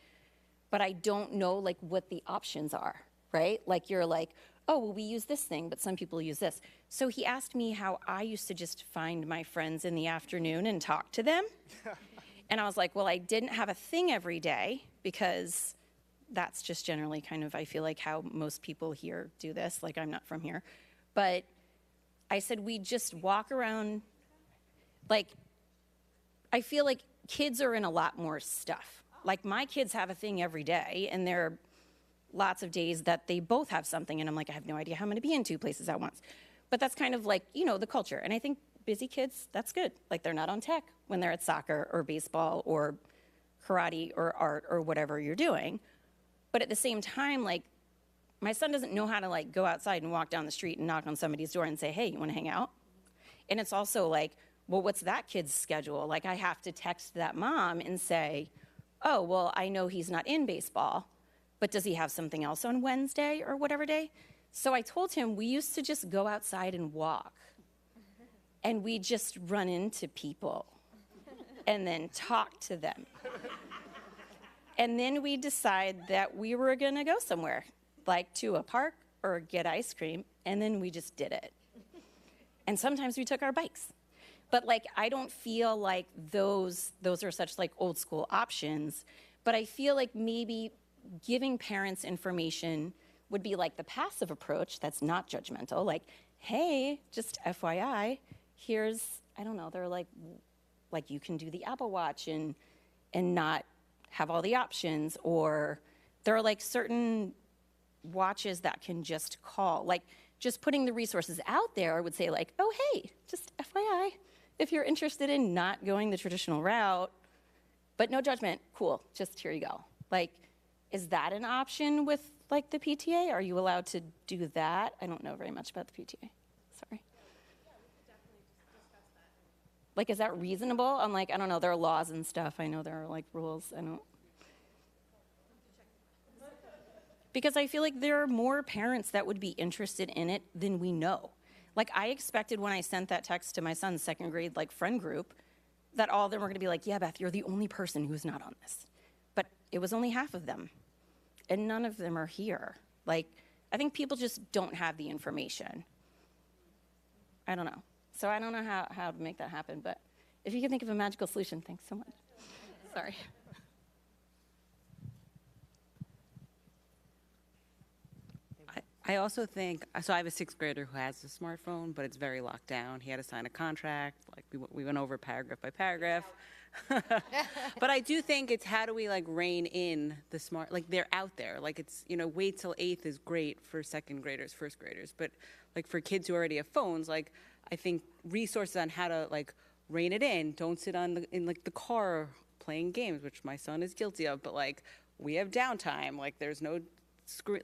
But I don't know, what the options are, right? You're oh, well, we use this thing, but some people use this. So he asked me how I used to just find my friends in the afternoon and talk to them. And I was like, well, I didn't have a thing every day, because that's just generally kind of, I feel like, how most people here do this. I'm not from here. But I said, we just walk around, I feel like kids are in a lot more stuff. My kids have a thing every day, and there are lots of days that they both have something, and I'm like, I have no idea how I'm going to be in 2 places at once. But that's kind of the culture. And I think busy kids, that's good. They're not on tech when they're at soccer or baseball or karate or art or whatever you're doing. But at the same time, my son doesn't know how to go outside and walk down the street and knock on somebody's door and say, hey, you want to hang out? And it's also well, what's that kid's schedule? I have to text that mom and say, oh, well, I know he's not in baseball, but does he have something else on Wednesday or whatever day? So I told him we used to just go outside and walk, and we just run into people and then talk to them. And then we decide that we were going to go somewhere, to a park or get ice cream, and then we just did it. And sometimes we took our bikes. But I don't feel like those are such old school options, but I feel like maybe giving parents information would be the passive approach that's not judgmental. Hey, just FYI, here's, I don't know, they're you can do the Apple Watch and not have all the options, or there are certain watches that can just call. Just putting the resources out there would say oh, hey, just FYI, if you're interested in not going the traditional route, but no judgment, cool, just here you go. Is that an option with the PTA? Are you allowed to do that? I don't know very much about the PTA. Sorry. Is that reasonable? I'm I don't know, there are laws and stuff. I know there are rules. I don't. Because I feel there are more parents that would be interested in it than we know. I expected when I sent that text to my son's second grade friend group that all of them were going to be yeah, Beth, you're the only person who's not on this. But it was only half of them, and none of them are here. I think people just don't have the information. I don't know. So I don't know how to make that happen, but if you can think of a magical solution, thanks so much. Sorry. I also think, so I have a 6th grader who has a smartphone, but it's very locked down. He had to sign a contract. We went over paragraph by paragraph. But I do think it's how do we rein in the smart, they're out there. It's, wait till 8th is great for 2nd graders, 1st graders. But for kids who already have phones, I think resources on how to rein it in. Don't sit in the car playing games, which my son is guilty of. But we have downtime. There's no screen,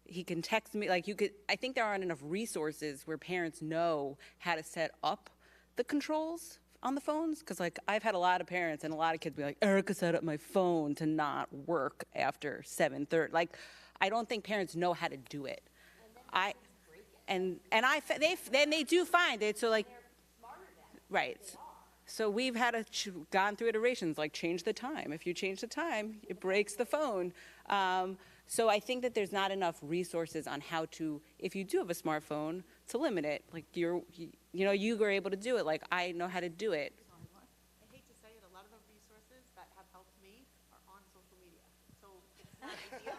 he can text me, you could, I think there aren't enough resources where parents know how to set up the controls on the phones. Because I've had a lot of parents and a lot of kids be Erica set up my phone to not work after 7:30. I don't think parents know how to do it. They do find it. So like, right. So we've had gone through iterations, like change the time. If you change the time, it breaks the phone. So I think that there's not enough resources on how to, if you do have a smartphone, to limit it. Like you were able to do it. Like I know how to do it. I hate to say it, a lot of the resources that have helped me are on social media. So it's not ideal.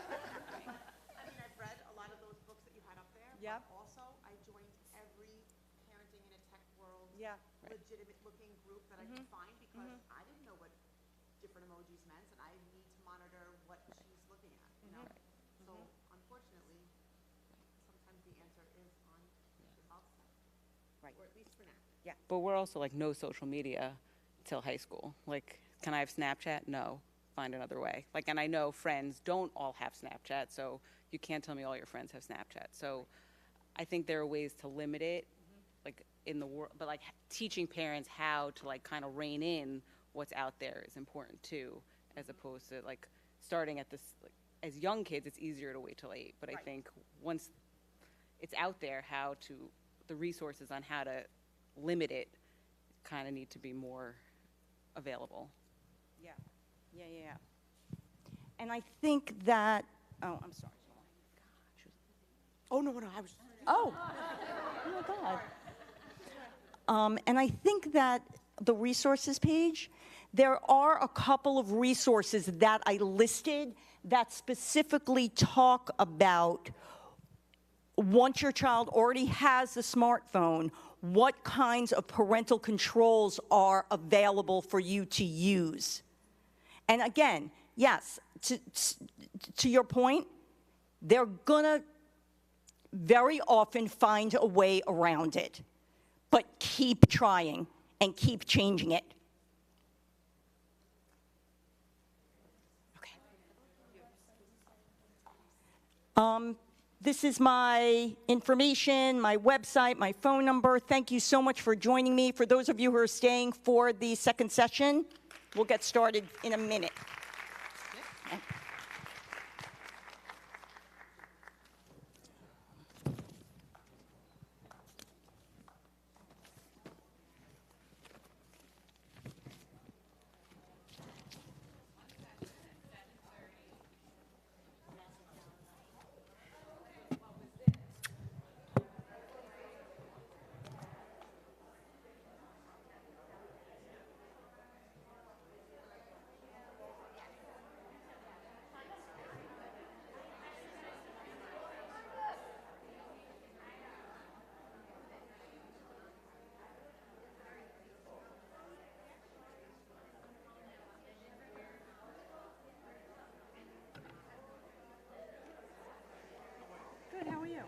I mean, I've read a lot of those books that you had up there. Yep. But also, I joined every parenting in a tech world, Yeah. legitimate looking group that I could find because I didn't know what different emojis meant, and I need to monitor what she's looking at. You know. So unfortunately, sometimes the answer is on the outside, Right. or at least for now. Yeah. But we're also like no social media till high school. Like, can I have Snapchat? No. Find another way. Like, and I know friends don't all have Snapchat, so you can't tell me all your friends have Snapchat. So I think there are ways to limit it, like in the world, but like teaching parents how to like kind of rein in what's out there is important too, as opposed to like starting at this, like, as young kids, it's easier to wait till 8. But I think once it's out there, the resources on how to limit it kind of need to be more available. Yeah. And I think that, oh, I'm sorry. Oh, no, I was. Oh my God. And I think that the resources page, there are a couple of resources that I listed that specifically talk about once your child already has the smartphone, what kinds of parental controls are available for you to use. And again, yes, to your point, they're gonna very often find a way around it, but keep trying and keep changing it. Okay. This is my information, my website, my phone number. Thank you so much for joining me. For those of you who are staying for the second session, we'll get started in a minute. Good, how are you?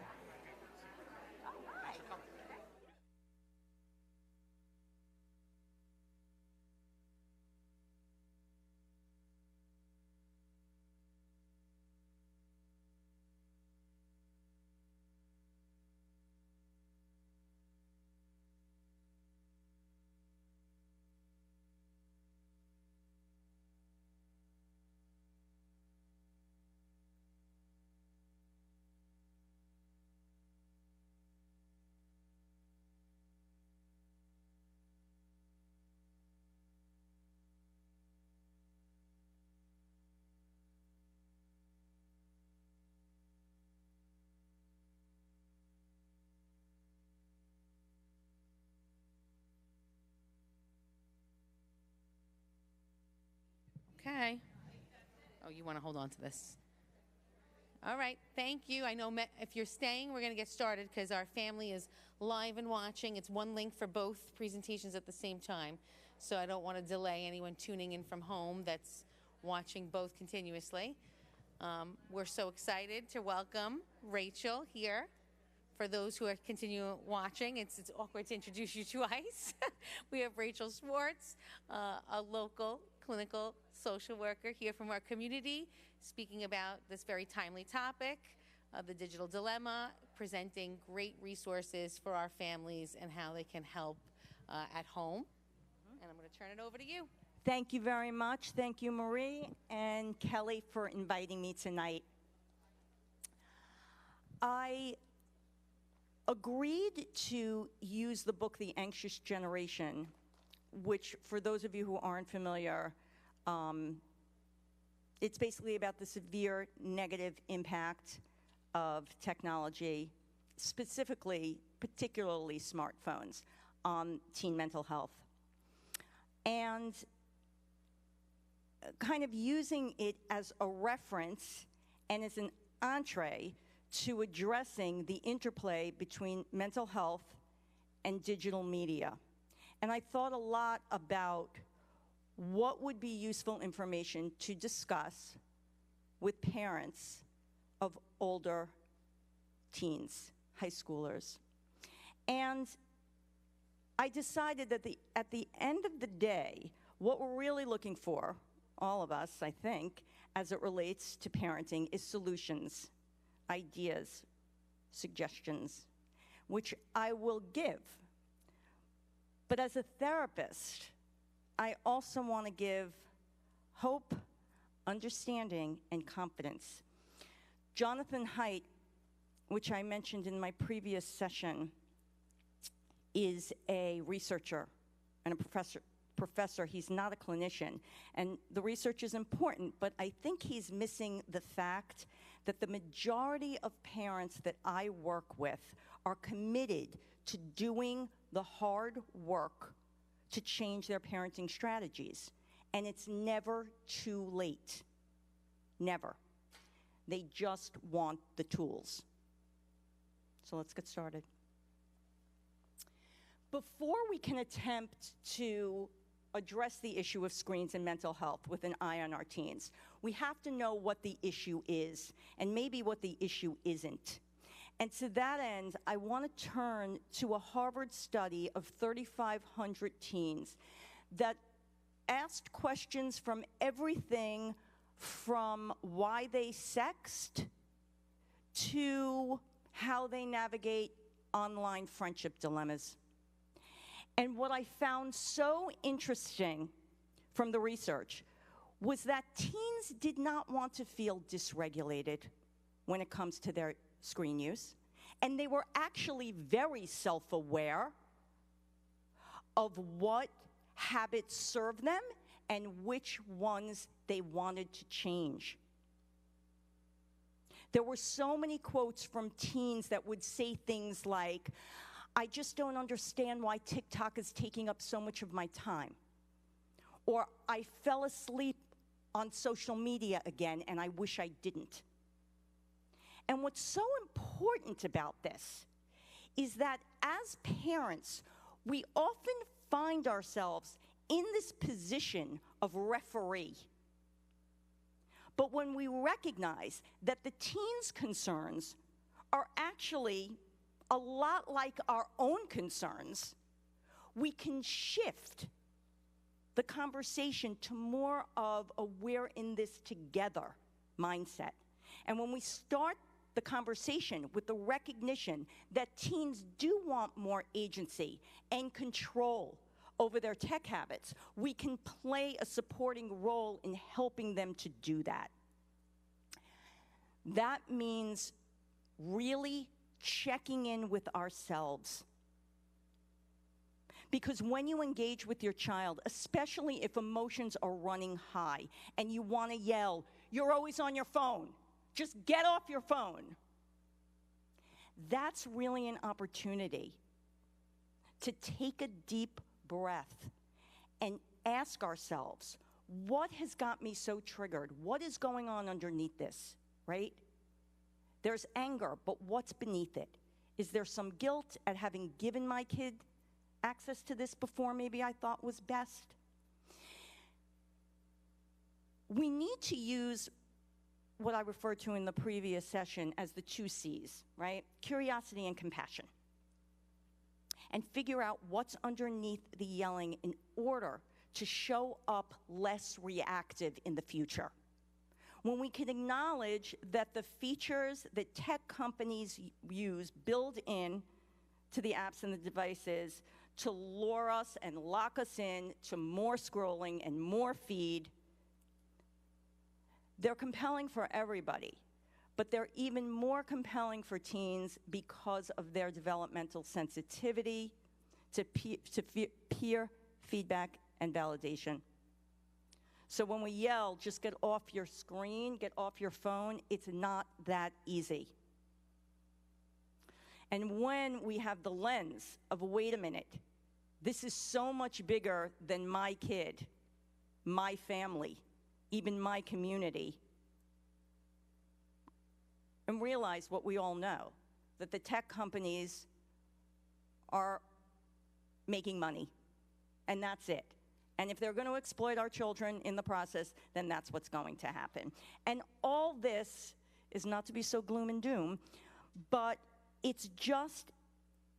Okay. Oh, you want to hold on to this? All right. Thank you. I know if you're staying, we're going to get started because our family is live and watching. It's one link for both presentations at the same time. So I don't want to delay anyone tuning in from home that's watching both continuously. We're so excited to welcome Rachel here. For those who are continuing watching, it's awkward to introduce you twice. We have Rachel Schwartz, a local clinical social worker here from our community, speaking about this very timely topic, the digital dilemma, presenting great resources for our families and how they can help at home. And I'm going to turn it over to you. Thank you very much. Thank you, Marie and Kelly, for inviting me tonight. I agreed to use the book, The Anxious Generation, which, for those of you who aren't familiar, it's basically about the severe negative impact of technology, particularly smartphones, on teen mental health. And kind of using it as a reference and as an entree to addressing the interplay between mental health and digital media. And I thought a lot about what would be useful information to discuss with parents of older teens, high schoolers. And I decided that at the end of the day, what we're really looking for, all of us, I think, as it relates to parenting, is solutions, ideas, suggestions, which I will give. But as a therapist, I also want to give hope, understanding, and confidence. Jonathan Haidt, which I mentioned in my previous session, is a researcher and a professor. He's not a clinician. And the research is important, but I think he's missing the fact that the majority of parents that I work with are committed to doing the hard work to change their parenting strategies. And it's never too late. Never. They just want the tools. So let's get started. Before we can attempt to address the issue of screens and mental health with an eye on our teens, we have to know what the issue is and maybe what the issue isn't. And to that end, I want to turn to a Harvard study of 3,500 teens that asked questions from everything from why they sext to how they navigate online friendship dilemmas. And what I found so interesting from the research was that teens did not want to feel dysregulated when it comes to their screen use. And they were actually very self-aware of what habits serve them and which ones they wanted to change. There were so many quotes from teens that would say things like, "I just don't understand why TikTok is taking up so much of my time." Or, "I fell asleep on social media again and I wish I didn't." And what's so important about this is that as parents, we often find ourselves in this position of referee. But when we recognize that the teens' concerns are actually a lot like our own concerns, we can shift the conversation to more of a we're in this together mindset. And when we start the conversation with the recognition that teens do want more agency and control over their tech habits, we can play a supporting role in helping them to do that. That means really checking in with ourselves. Because when you engage with your child, especially if emotions are running high and you want to yell, "You're always on your phone. Just get off your phone." That's really an opportunity to take a deep breath and ask ourselves, what has got me so triggered? What is going on underneath this, right? There's anger, but what's beneath it? Is there some guilt at having given my kid access to this before maybe I thought was best? We need to use what I referred to in the previous session as the 2 C's, right? Curiosity and compassion. And figure out what's underneath the yelling in order to show up less reactive in the future. When we can acknowledge that the features that tech companies use build in to the apps and the devices to lure us and lock us in to more scrolling and more feed, they're compelling for everybody. but they're even more compelling for teens because of their developmental sensitivity to peer feedback and validation. So when we yell, just get off your screen, get off your phone, it's not that easy. And when we have the lens of, wait a minute, this is so much bigger than my kid, my family, even my community, and realize what we all know, that the tech companies are making money, and that's it. And if they're going to exploit our children in the process, then that's what's going to happen. And all this is not to be so gloom and doom, but it's just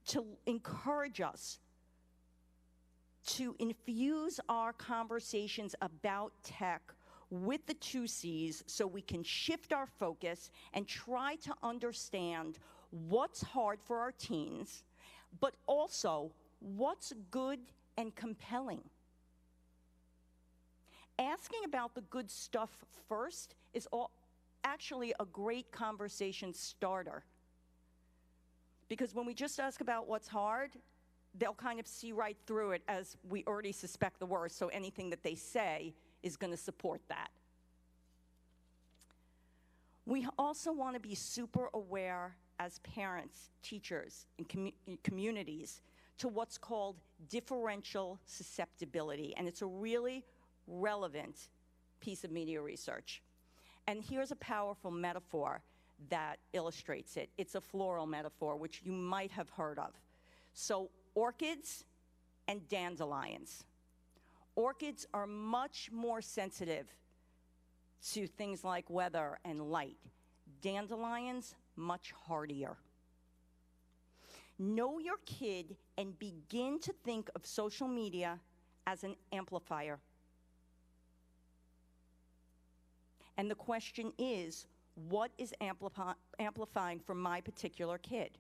to encourage us to infuse our conversations about tech with the 2 C's so we can shift our focus and try to understand what's hard for our teens, but also what's good and compelling. Asking about the good stuff first is actually a great conversation starter. Because when we just ask about what's hard, they'll kind of see right through it, as we already suspect the worst, so anything that they say is going to support that. We also want to be super aware as parents, teachers, and communities to what's called differential susceptibility, and it's a really relevant piece of media research. And here's a powerful metaphor that illustrates it. It's a floral metaphor, which you might have heard of. So orchids and dandelions. Orchids are much more sensitive to things like weather and light. Dandelions, much hardier. Know your kid and begin to think of social media as an amplifier. And the question is, what is amplifying for my particular kid?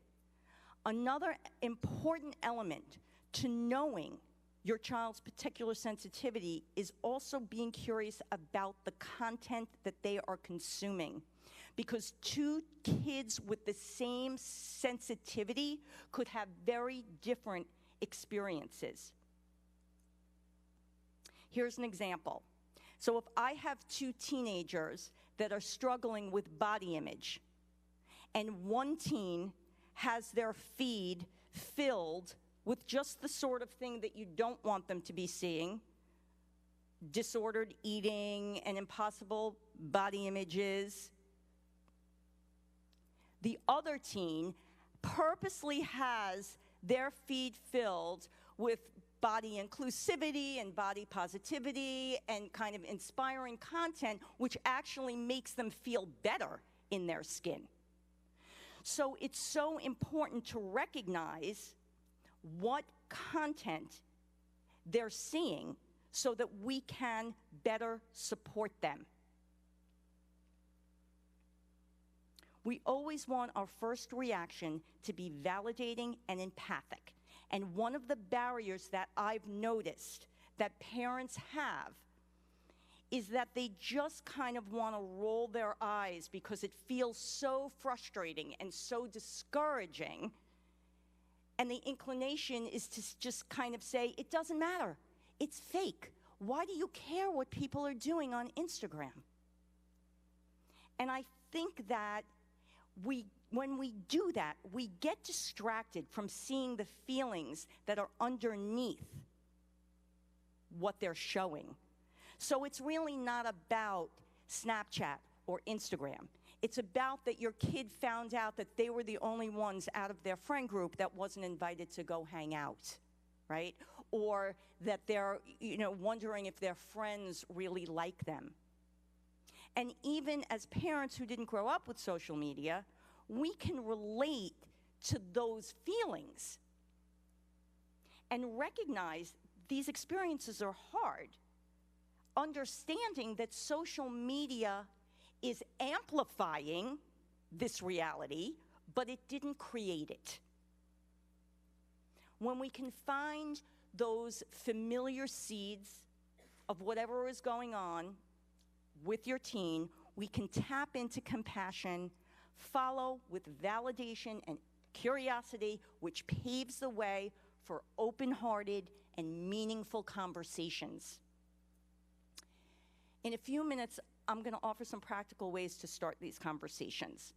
Another important element to knowing your child's particular sensitivity is also being curious about the content that they are consuming. Because 2 kids with the same sensitivity could have very different experiences. Here's an example. So if I have 2 teenagers that are struggling with body image, and one teen has their feed filled with just the sort of thing that you don't want them to be seeing, disordered eating and impossible body images, the other teen purposely has their feed filled with body inclusivity and body positivity and kind of inspiring content, which actually makes them feel better in their skin. So it's so important to recognize what content they're seeing so that we can better support them. We always want our first reaction to be validating and empathic. And one of the barriers that I've noticed that parents have is that they just kind of want to roll their eyes because it feels so frustrating and so discouraging. And the inclination is to just kind of say, it doesn't matter. It's fake. Why do you care what people are doing on Instagram? And I think that when we do that, we get distracted from seeing the feelings that are underneath what they're showing. So it's really not about Snapchat or Instagram. It's about that your kid found out that they were the only ones out of their friend group that wasn't invited to go hang out, right? Or that they're, wondering if their friends really like them. And even as parents who didn't grow up with social media, we can relate to those feelings and recognize these experiences are hard, understanding that social media is amplifying this reality, but it didn't create it. When we can find those familiar seeds of whatever is going on with your teen, we can tap into compassion, Follow with validation and curiosity, which paves the way for open-hearted and meaningful conversations. In a few minutes, I'm going to offer some practical ways to start these conversations.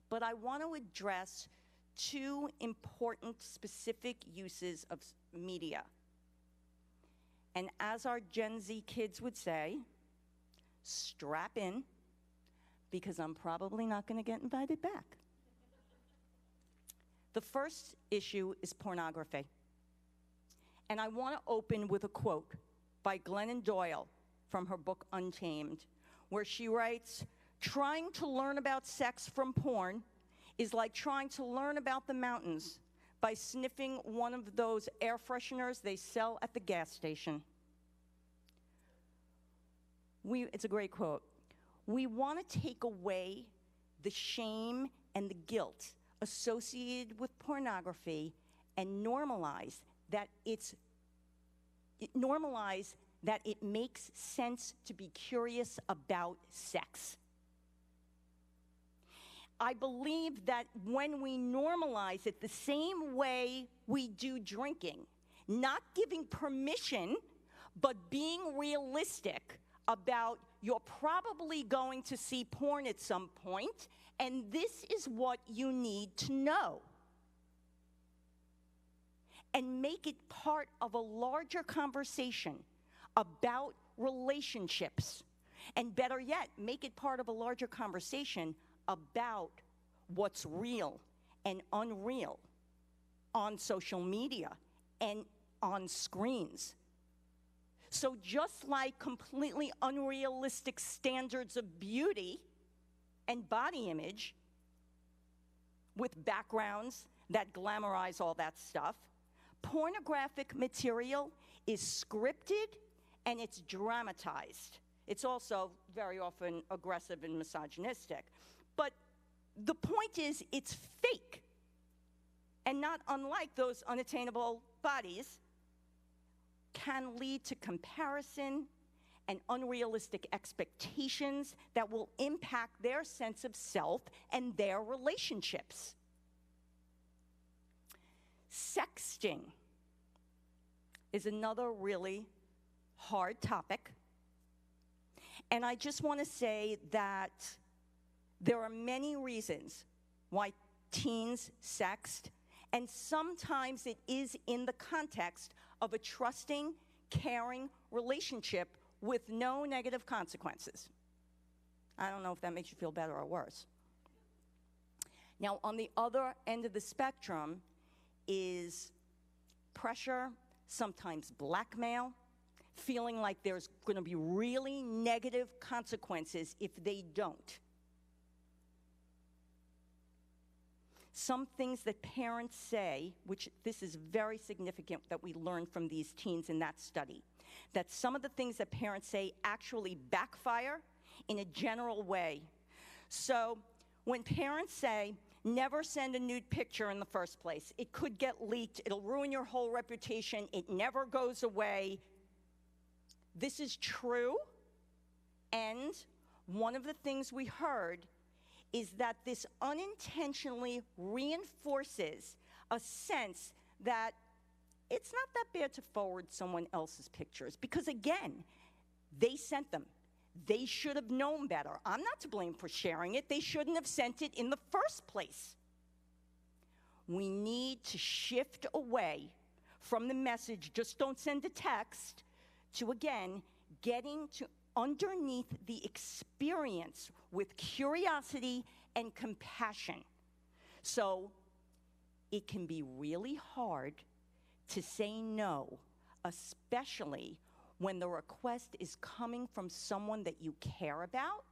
But I want to address two important specific uses of media. And as our Gen Z kids would say, strap in, because I'm probably not going to get invited back. The first issue is pornography. And I want to open with a quote by Glennon Doyle from her book Untamed, where she writes, "Trying to learn about sex from porn is like trying to learn about the mountains by sniffing one of those air fresheners they sell at the gas station." It's a great quote. We want to take away the shame and the guilt associated with pornography and normalize that it makes sense to be curious about sex. I believe that when we normalize it the same way we do drinking, not giving permission, but being realistic about you're probably going to see porn at some point, and this is what you need to know. And make it part of a larger conversation about relationships. And better yet, make it part of a larger conversation about what's real and unreal on social media and on screens. So just like completely unrealistic standards of beauty and body image with backgrounds that glamorize all that stuff, pornographic material is scripted and it's dramatized. It's also very often aggressive and misogynistic. But the point is, it's fake. And not unlike those unattainable bodies, can lead to comparison and unrealistic expectations that will impact their sense of self and their relationships. Sexting is another really hard topic. And I just want to say that there are many reasons why teens sext, and sometimes it is in the context of a trusting, caring relationship with no negative consequences. I don't know if that makes you feel better or worse. Now, on the other end of the spectrum is pressure, sometimes blackmail, feeling like there's going to be really negative consequences if they don't. Some things that parents say, which this is very significant that we learned from these teens in that study, that some of the things that parents say actually backfire in a general way. So when parents say, never send a nude picture in the first place, it could get leaked, it'll ruin your whole reputation, it never goes away. This is true, and one of the things we heard is that this unintentionally reinforces a sense that it's not that bad to forward someone else's pictures, because again, they sent them. They should have known better. I'm not to blame for sharing it. They shouldn't have sent it in the first place. We need to shift away from the message, just don't send a text, to again, getting to underneath the experience with curiosity and compassion. So it can be really hard to say no, especially when the request is coming from someone that you care about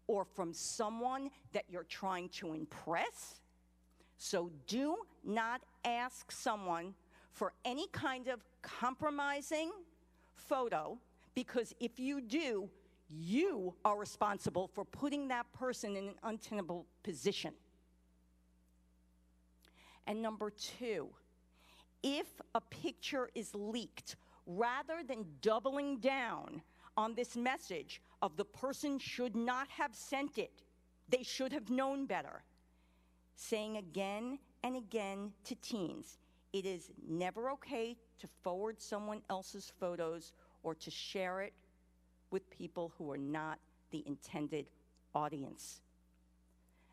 or from someone that you're trying to impress. So do not ask someone for any kind of compromising photo, because if you do, you are responsible for putting that person in an untenable position. And number two, if a picture is leaked, rather than doubling down on this message of the person should not have sent it, they should have known better, saying again and again to teens, it is never okay to forward someone else's photos or to share it with people who are not the intended audience.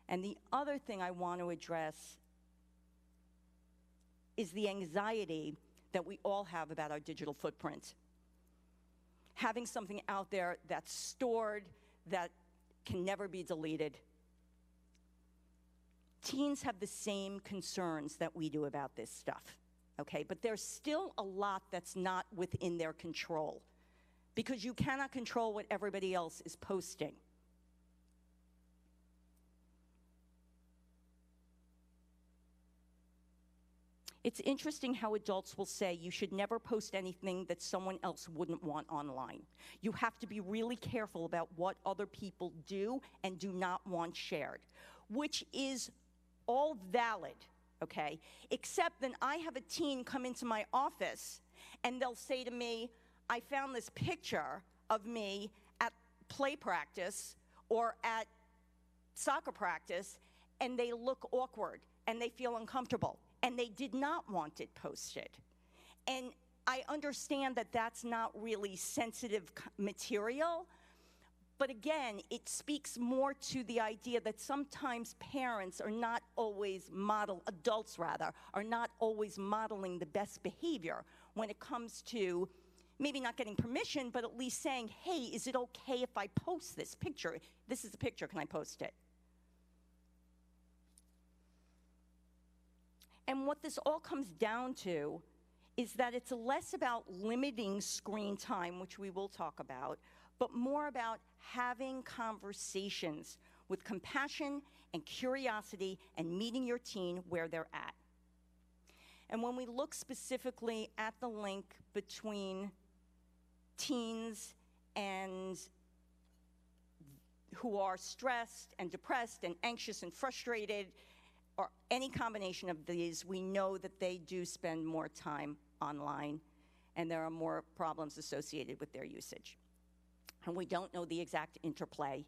And the other thing I want to address is the anxiety that we all have about our digital footprint. Having something out there that's stored, that can never be deleted. Teens have the same concerns that we do about this stuff, okay? But there's still a lot that's not within their control because you cannot control what everybody else is posting. It's interesting how adults will say you should never post anything that someone else wouldn't want online. You have to be really careful about what other people do and do not want shared, which is all valid, okay? Except then I have a teen come into my office and they'll say to me, I found this picture of me at play practice or at soccer practice, and they look awkward and they feel uncomfortable. And they did not want it posted. And I understand that that's not really sensitive material, but again, it speaks more to the idea that sometimes parents are not always adults rather, are not always modeling the best behavior when it comes to maybe not getting permission, but at least saying, hey, is it okay if I post this picture? This is a picture, can I post it? And what this all comes down to is that it's less about limiting screen time, which we will talk about, but more about having conversations with compassion and curiosity and meeting your teen where they're at. And when we look specifically at the link between teens and who are stressed and depressed and anxious and frustrated, or any combination of these, we know that they do spend more time online, and there are more problems associated with their usage. And we don't know the exact interplay,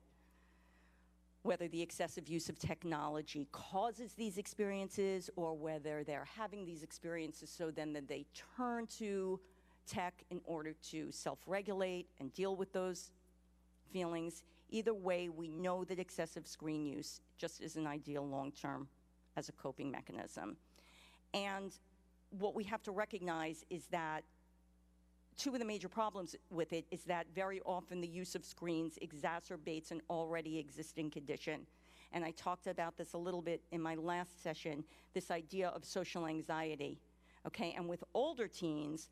whether the excessive use of technology causes these experiences or whether they're having these experiences so then that they turn to tech in order to self-regulate and deal with those feelings. Either way, we know that excessive screen use just isn't ideal long-term as a coping mechanism. And what we have to recognize is that two of the major problems with it is that very often the use of screens exacerbates an already existing condition. And I talked about this a little bit in my last session, this idea of social anxiety, okay? And with older teens,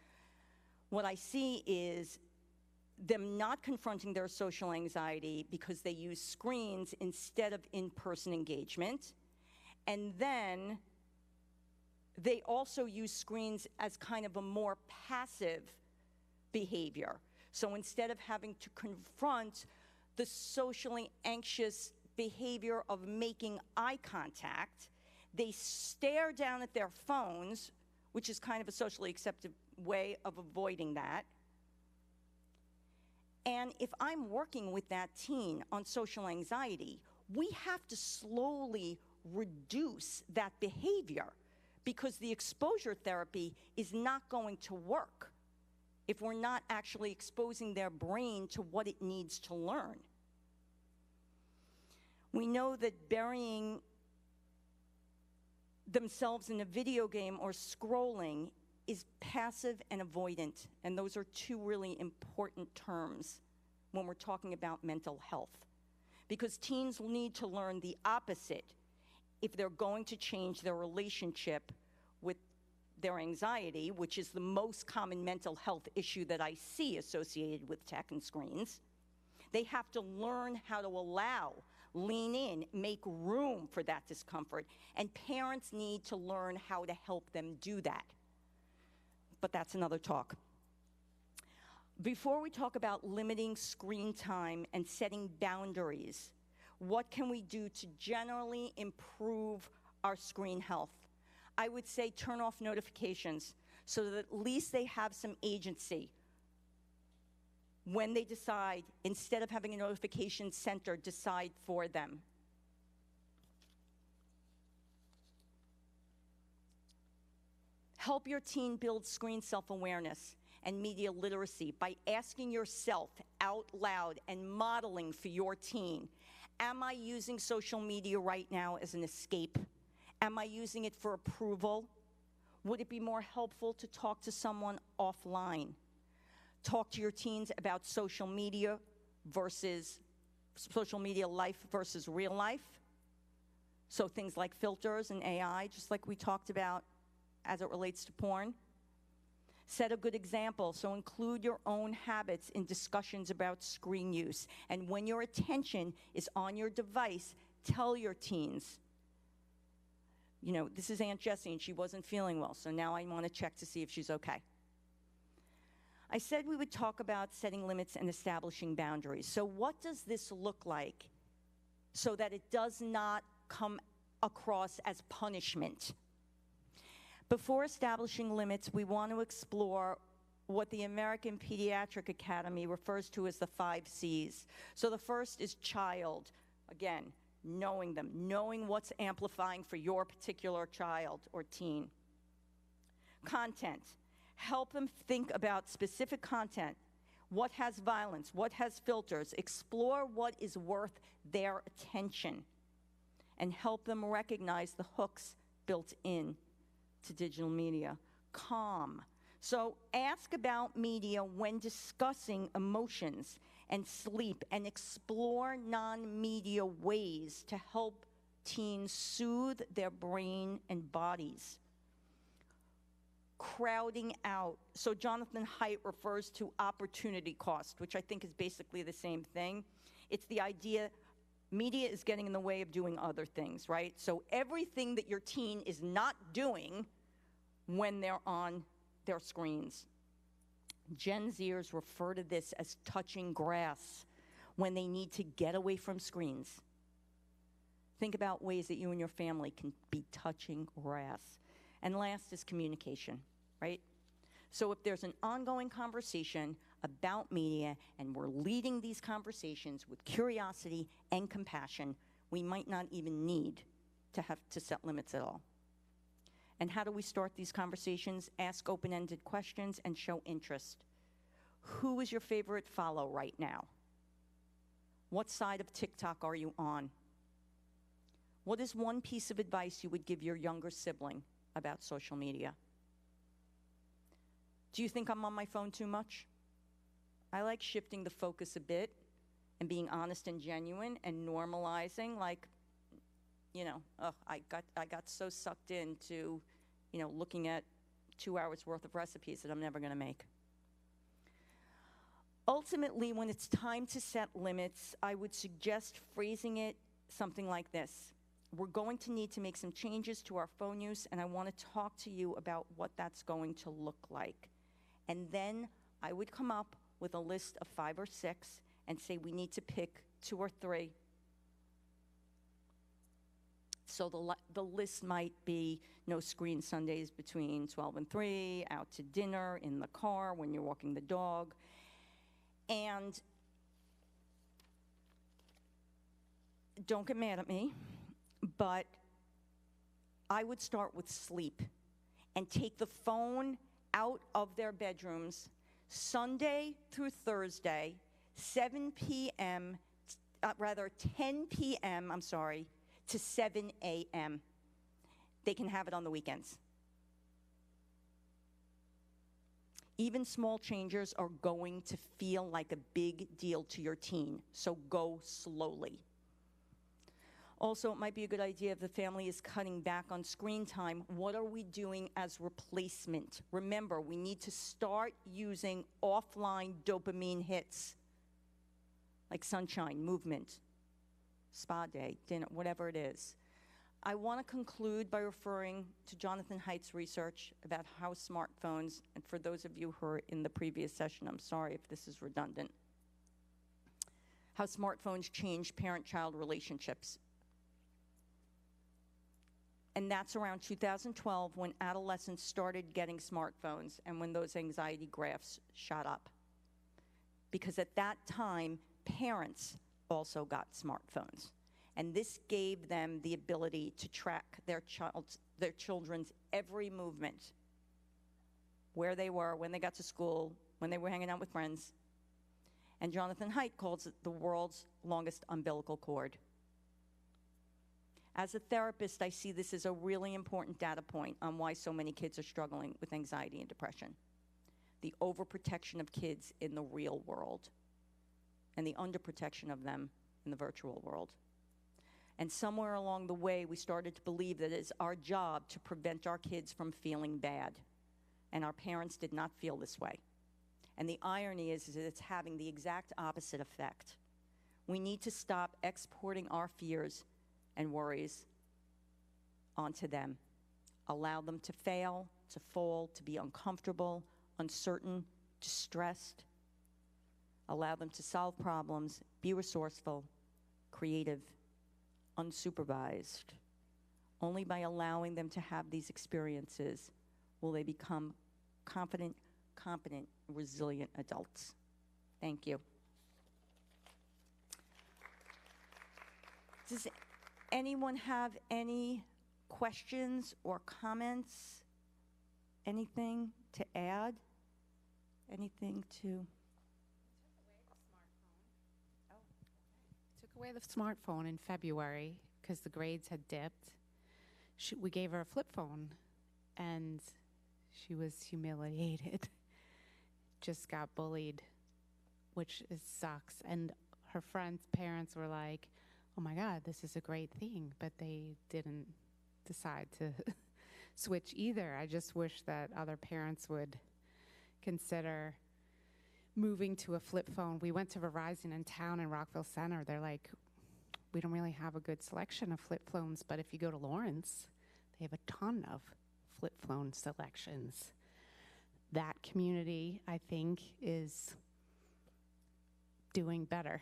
what I see is them not confronting their social anxiety because they use screens instead of in-person engagement. And then they also use screens as kind of a more passive behavior. So instead of having to confront the socially anxious behavior of making eye contact, they stare down at their phones, which is kind of a socially accepted way of avoiding that. And if I'm working with that teen on social anxiety, we have to slowly reduce that behavior because the exposure therapy is not going to work if we're not actually exposing their brain to what it needs to learn. We know that burying themselves in a video game or scrolling is passive and avoidant, and those are two really important terms when we're talking about mental health, because teens need to learn the opposite if they're going to change their relationship with their anxiety, which is the most common mental health issue that I see associated with tech and screens. They have to learn how to allow, lean in, make room for that discomfort, and parents need to learn how to help them do that. But that's another talk. Before we talk about limiting screen time and setting boundaries, what can we do to generally improve our screen health? I would say turn off notifications so that at least they have some agency when they decide, instead of having a notification center decide for them. Help your teen build screen self-awareness and media literacy by asking yourself out loud and modeling for your teen, am I using social media right now as an escape? Am I using it for approval? Would it be more helpful to talk to someone offline? Talk to your teens about social media life versus real life. So things like filters and AI, just like we talked about as it relates to porn. Set a good example, so include your own habits in discussions about screen use. And when your attention is on your device, tell your teens, you know, this is Aunt Jessie and she wasn't feeling well, so now I want to check to see if she's okay. I said we would talk about setting limits and establishing boundaries. So what does this look like so that it does not come across as punishment? Before establishing limits, we want to explore what the American Pediatric Academy refers to as the 5 C's. So the first is child. Again, knowing them, knowing what's amplifying for your particular child or teen. Content. Help them think about specific content. What has violence? What has filters? Explore what is worth their attention. And help them recognize the hooks built in to digital media. Calm. So ask about media when discussing emotions and sleep, and explore non-media ways to help teens soothe their brain and bodies. Crowding out. So Jonathan Haidt refers to opportunity cost, which I think is basically the same thing. It's the idea media is getting in the way of doing other things, right? So everything that your teen is not doing when they're on their screens. Gen Zers refer to this as touching grass when they need to get away from screens. Think about ways that you and your family can be touching grass. And last is communication, right? So if there's an ongoing conversation about media and we're leading these conversations with curiosity and compassion, we might not even need to have to set limits at all. And how do we start these conversations? Ask open-ended questions and show interest. Who is your favorite follow right now? What side of TikTok are you on? What is one piece of advice you would give your younger sibling about social media? Do you think I'm on my phone too much? I like shifting the focus a bit and being honest and genuine and normalizing, like, you know, I got so sucked into, you know, looking at 2 hours worth of recipes that I'm never going to make. Ultimately, when it's time to set limits, I would suggest phrasing it something like this. We're going to need to make some changes to our phone use, and I want to talk to you about what that's going to look like. And then I would come up with a list of 5 or 6 and say we need to pick 2 or 3. So the list might be no screen Sundays between 12 and 3, out to dinner, in the car, when you're walking the dog. And don't get mad at me, but I would start with sleep and take the phone out of their bedrooms Sunday through Thursday, 10 p.m., to 7 a.m. They can have it on the weekends. Even small changes are going to feel like a big deal to your teen, so go slowly. Also, it might be a good idea if the family is cutting back on screen time, what are we doing as replacement? Remember, we need to start using offline dopamine hits, like sunshine, movement, spa day, dinner, whatever it is. I want to conclude by referring to Jonathan Haidt's research about how smartphones, and for those of you who are in the previous session, I'm sorry if this is redundant, how smartphones change parent-child relationships. And that's around 2012 when adolescents started getting smartphones and when those anxiety graphs shot up. Because at that time, parents also got smartphones. And this gave them the ability to track their children's every movement where they were, when they got to school, when they were hanging out with friends. And Jonathan Haidt calls it the world's longest umbilical cord. As a therapist, I see this as a really important data point on why so many kids are struggling with anxiety and depression. The overprotection of kids in the real world and the underprotection of them in the virtual world. And somewhere along the way, we started to believe that it's our job to prevent our kids from feeling bad. And our parents did not feel this way. And the irony is that it's having the exact opposite effect. We need to stop exporting our fears and worries onto them. Allow them to fail, to fall, to be uncomfortable, uncertain, distressed. Allow them to solve problems, be resourceful, creative, unsupervised. Only by allowing them to have these experiences will they become confident, competent, resilient adults. Thank you. Does anyone have any questions or comments? Anything to add? Anything to? Took away the smartphone in February because the grades had dipped. We gave her a flip phone, and she was humiliated. Just got bullied, which sucks. And her friends' parents were like, oh my God, this is a great thing. But they didn't decide to switch either. I just wish that other parents would consider moving to a flip phone. We went to Verizon in town in Rockville Center. They're like, we don't really have a good selection of flip phones, but if you go to Lawrence, they have a ton of flip phone selections. That community, I think, is doing better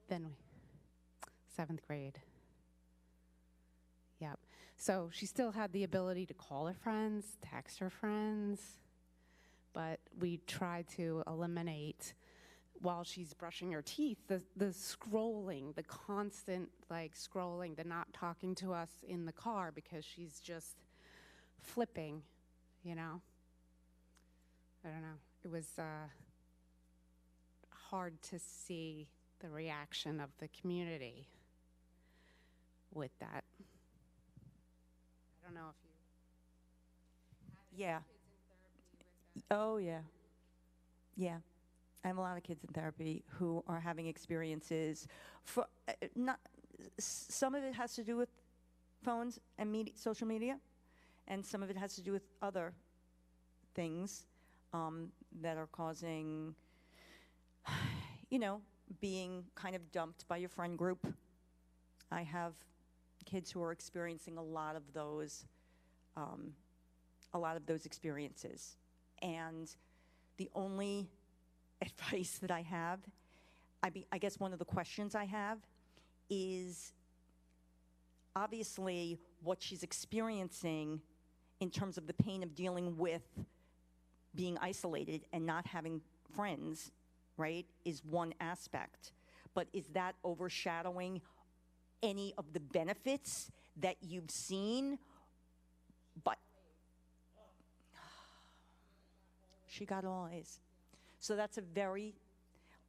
than we. 7th grade. Yep. So she still had the ability to call her friends, text her friends, but we tried to eliminate, while she's brushing her teeth, the scrolling, the constant scrolling, the not talking to us in the car because she's just flipping, you know? I don't know. It was hard to see the reaction of the community with that. I don't know if you Yeah. Oh, yeah. Yeah. I have a lot of kids in therapy who are having experiences. Some of it has to do with phones and social media, and some of it has to do with other things that are causing, being kind of dumped by your friend group. I have kids who are experiencing a lot of those experiences. And the only advice that I have, I guess one of the questions I have is obviously what she's experiencing in terms of the pain of dealing with being isolated and not having friends, right, is one aspect. But is that overshadowing any of the benefits that you've seen? But she got all A's. So that's a very,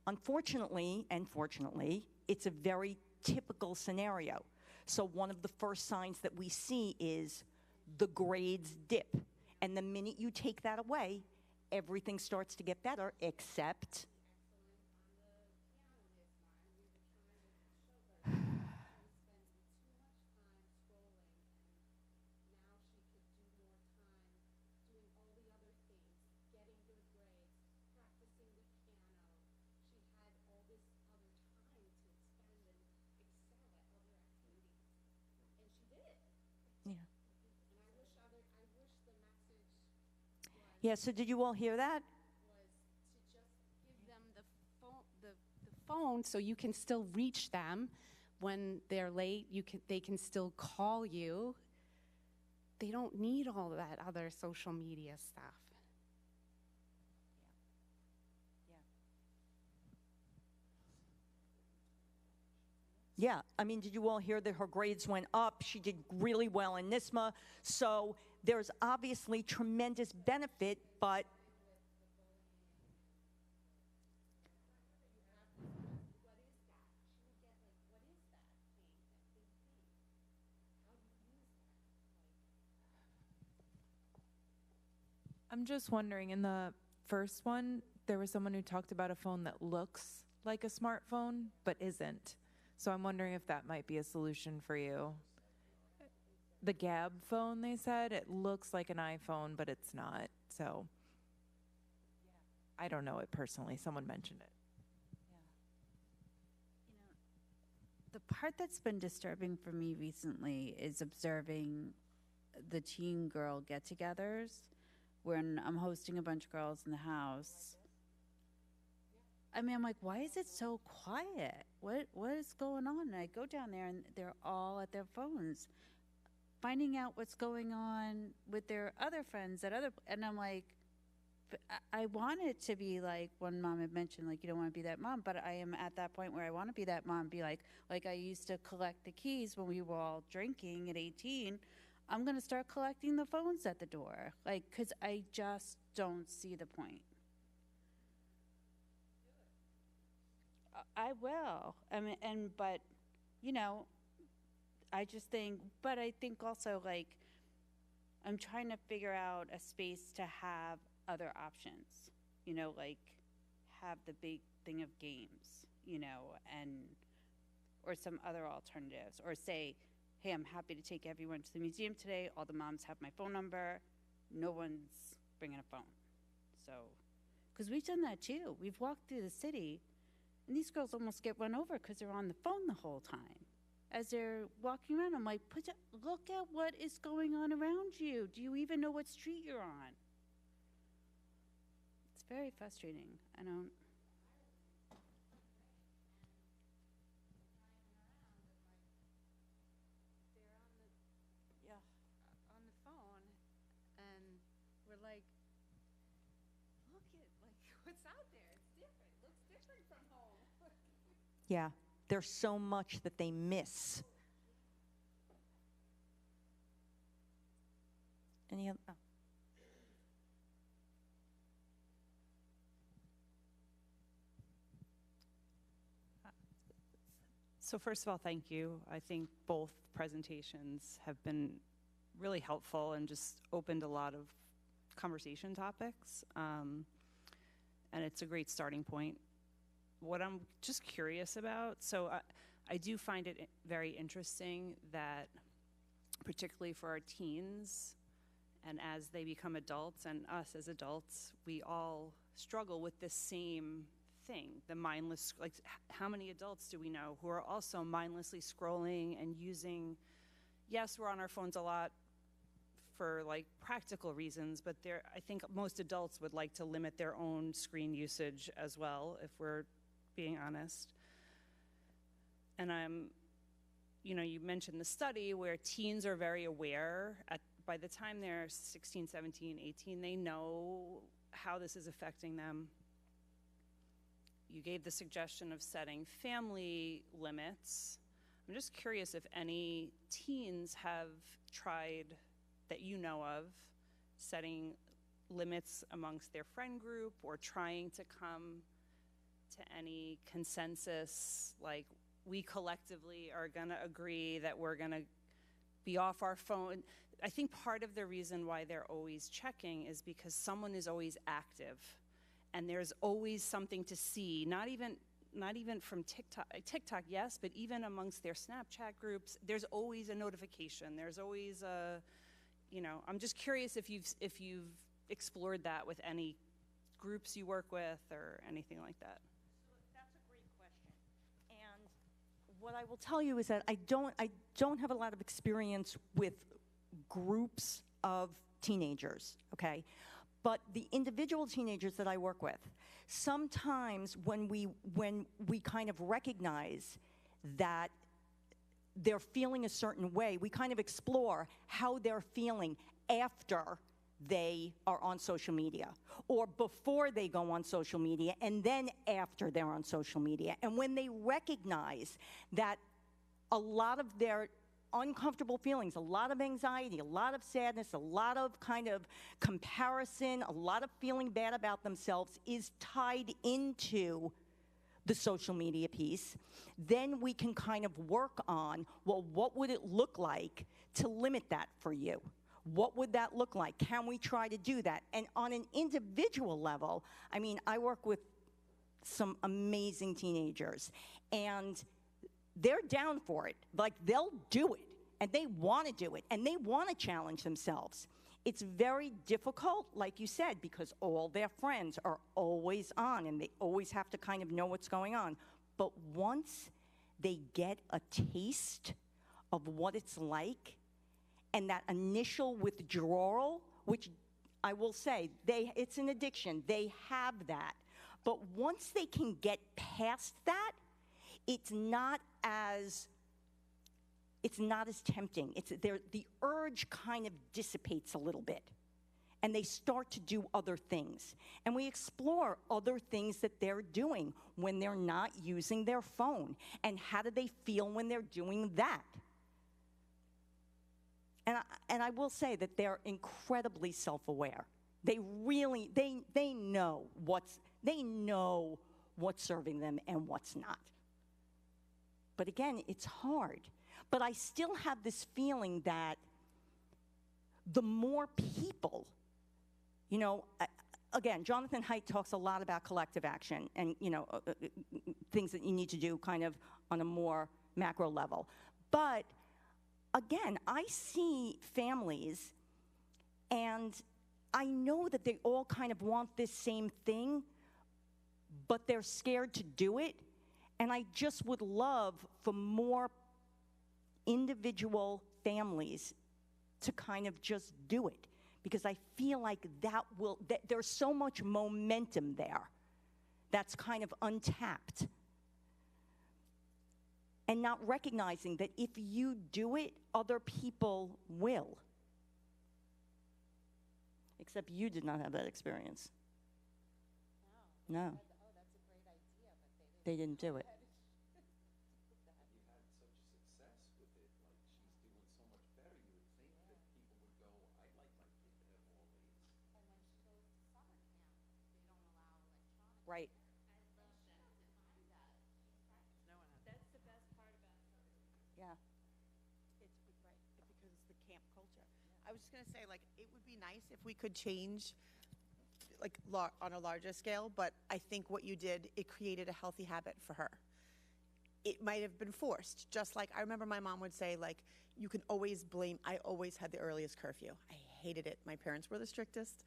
unfortunately and fortunately, it's a very typical scenario. So one of the first signs that we see is the grades dip. And the minute you take that away, everything starts to get better, except yeah, so did you all hear that? Was to just give them the phone so you can still reach them when they're late. They can still call you. They don't need all that other social media stuff. Yeah, I mean, did you all hear that her grades went up? She did really well in NISMA. So there's obviously tremendous benefit, but I'm just wondering, in the first one, there was someone who talked about a phone that looks like a smartphone, but isn't. So I'm wondering if that might be a solution for you. The Gab phone, they said, it looks like an iPhone, but it's not. So I don't know it personally. Someone mentioned it. The part that's been disturbing for me recently is observing the teen girl get-togethers when I'm hosting a bunch of girls in the house. I mean, I'm like, why is it so quiet? What is going on? And I go down there and they're all at their phones, finding out what's going on with their other friends and I'm like, I want it to be like one mom had mentioned, like, you don't want to be that mom, but I am at that point where I want to be that mom, be like I used to collect the keys when we were all drinking at 18. I'm going to start collecting the phones at the door, like, because I just don't see the point. I will. I mean, but, you know, I just think, but I think also, like, I'm trying to figure out a space to have other options, you know, like have the big thing of games, you know, or some other alternatives, or say, hey, I'm happy to take everyone to the museum today. All the moms have my phone number. No one's bringing a phone. So, because we've done that too. We've walked through the city, and these girls almost get run over because they're on the phone the whole time. As they're walking around, I'm like, look at what is going on around you. Do you even know what street you're on? It's very frustrating. I don't. On the phone, and we're like, look at what's out there. It's different. It looks different from home. yeah, there's so much that they miss. Any other? Oh. So first of all, thank you. I think both presentations have been really helpful and just opened a lot of conversation topics. And it's a great starting point. What I'm just curious about, so I do find it very interesting that particularly for our teens and as they become adults and us as adults, we all struggle with this same thing, the mindless, like how many adults do we know who are also mindlessly scrolling and using, yes, we're on our phones a lot for like practical reasons, but I think most adults would like to limit their own screen usage as well, if we're being honest. And you mentioned the study where teens are very aware by the time they're 16, 17, 18, they know how this is affecting them. You gave the suggestion of setting family limits. I'm just curious if any teens have tried, that you know of, setting limits amongst their friend group or trying to come to any consensus, like we collectively are gonna agree that we're gonna be off our phone. I think part of the reason why they're always checking is because someone is always active. And there's always something to see, not even from TikTok, yes, but even amongst their Snapchat groups, there's always a notification. There's always a, I'm just curious if you've explored that with any groups you work with or anything like that. So that's a great question. And what I will tell you is that I don't have a lot of experience with groups of teenagers, okay? But the individual teenagers that I work with, sometimes when we kind of recognize that they're feeling a certain way, we kind of explore how they're feeling after they are on social media, or before they go on social media, and then after they're on social media. And when they recognize that a lot of their uncomfortable feelings, a lot of anxiety, a lot of sadness, a lot of kind of comparison, a lot of feeling bad about themselves is tied into the social media piece. Then we can kind of work on, well, what would it look like to limit that for you? What would that look like? Can we try to do that? And on an individual level, I mean, I work with some amazing teenagers, and they're down for it. Like, they'll do it, and they want to do it, and they want to challenge themselves. It's very difficult, like you said, because all their friends are always on, and they always have to kind of know what's going on. But once they get a taste of what it's like, and that initial withdrawal, which I will say, it's an addiction, they have that. But once they can get past that, it's not as tempting. The urge kind of dissipates a little bit, and they start to do other things. And we explore other things that they're doing when they're not using their phone, and how do they feel when they're doing that. And I will say that they're incredibly self-aware. They really, they know what's serving them and what's not. But again, it's hard. But I still have this feeling that the more people, you know, again, Jonathan Haidt talks a lot about collective action and, you know, things that you need to do kind of on a more macro level. But again, I see families, and I know that they all kind of want this same thing, but they're scared to do it. And I just would love for more individual families to kind of just do it, because I feel like there's so much momentum there that's kind of untapped. And not recognizing that if you do it, other people will. Except you did not have that experience. No. They didn't do it. Right. That's the best part about it. Yeah. It's right, because it's the camp culture. I was just going to say, like, it would be nice if we could change, like, on a larger scale, but I think what you did, it created a healthy habit for her. It might have been forced, just like I remember my mom would say, like, you can always blame, I always had the earliest curfew. I hated it. My parents were the strictest.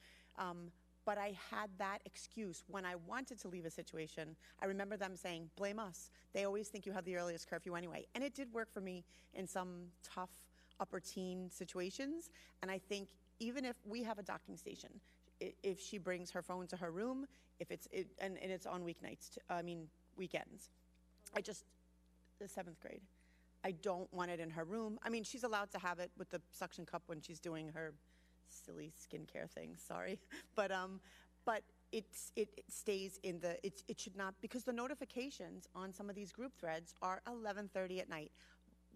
But I had that excuse when I wanted to leave a situation. I remember them saying, blame us. They always think you have the earliest curfew anyway. And it did work for me in some tough upper teen situations. And I think even if we have a docking station, if she brings her phone to her room, and it's on weeknights, weekends. The 7th grade. I don't want it in her room. I mean, she's allowed to have it with the suction cup when she's doing her silly skincare things, sorry. But it stays in it should not, because the notifications on some of these group threads are 11:30 at night,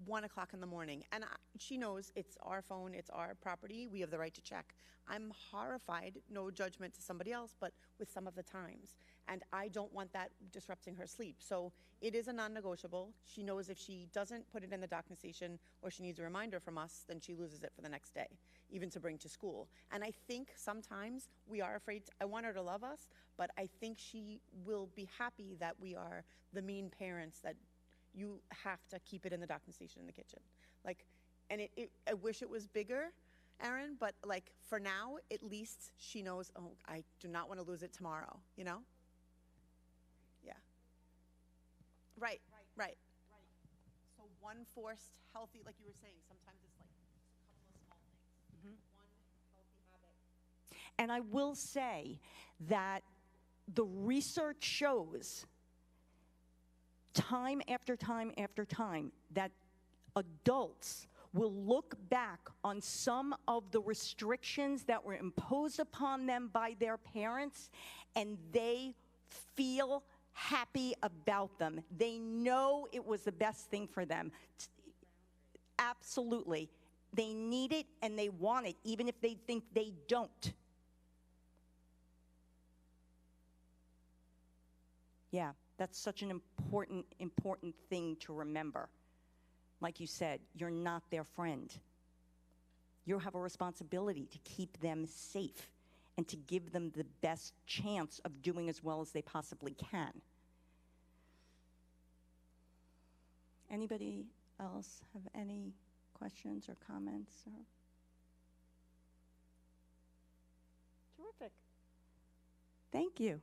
1 o'clock in the morning. And she knows it's our phone, it's our property, we have the right to check. I'm horrified, no judgment to somebody else, but with some of the times. And I don't want that disrupting her sleep. So it is a non-negotiable. She knows if she doesn't put it in the docking station or she needs a reminder from us, then she loses it for the next day, even to bring to school. And I think sometimes we are afraid, I want her to love us, but I think she will be happy that we are the mean parents that you have to keep it in the docking station in the kitchen. Like, and I wish it was bigger, Erin, but like for now, at least she knows, oh, I do not want to lose it tomorrow, you know? Yeah. Right. So one forced, healthy, like you were saying, sometimes it's like a couple of small things. One healthy habit. And I will say that the research shows time after time after time that adults will look back on some of the restrictions that were imposed upon them by their parents, and they feel happy about them. They know it was the best thing for them. Absolutely. They need it and they want it, even if they think they don't. Yeah, that's such an important thing to remember. Like you said, you're not their friend. You have a responsibility to keep them safe and to give them the best chance of doing as well as they possibly can. Anybody else have any questions or comments? Terrific. Thank you.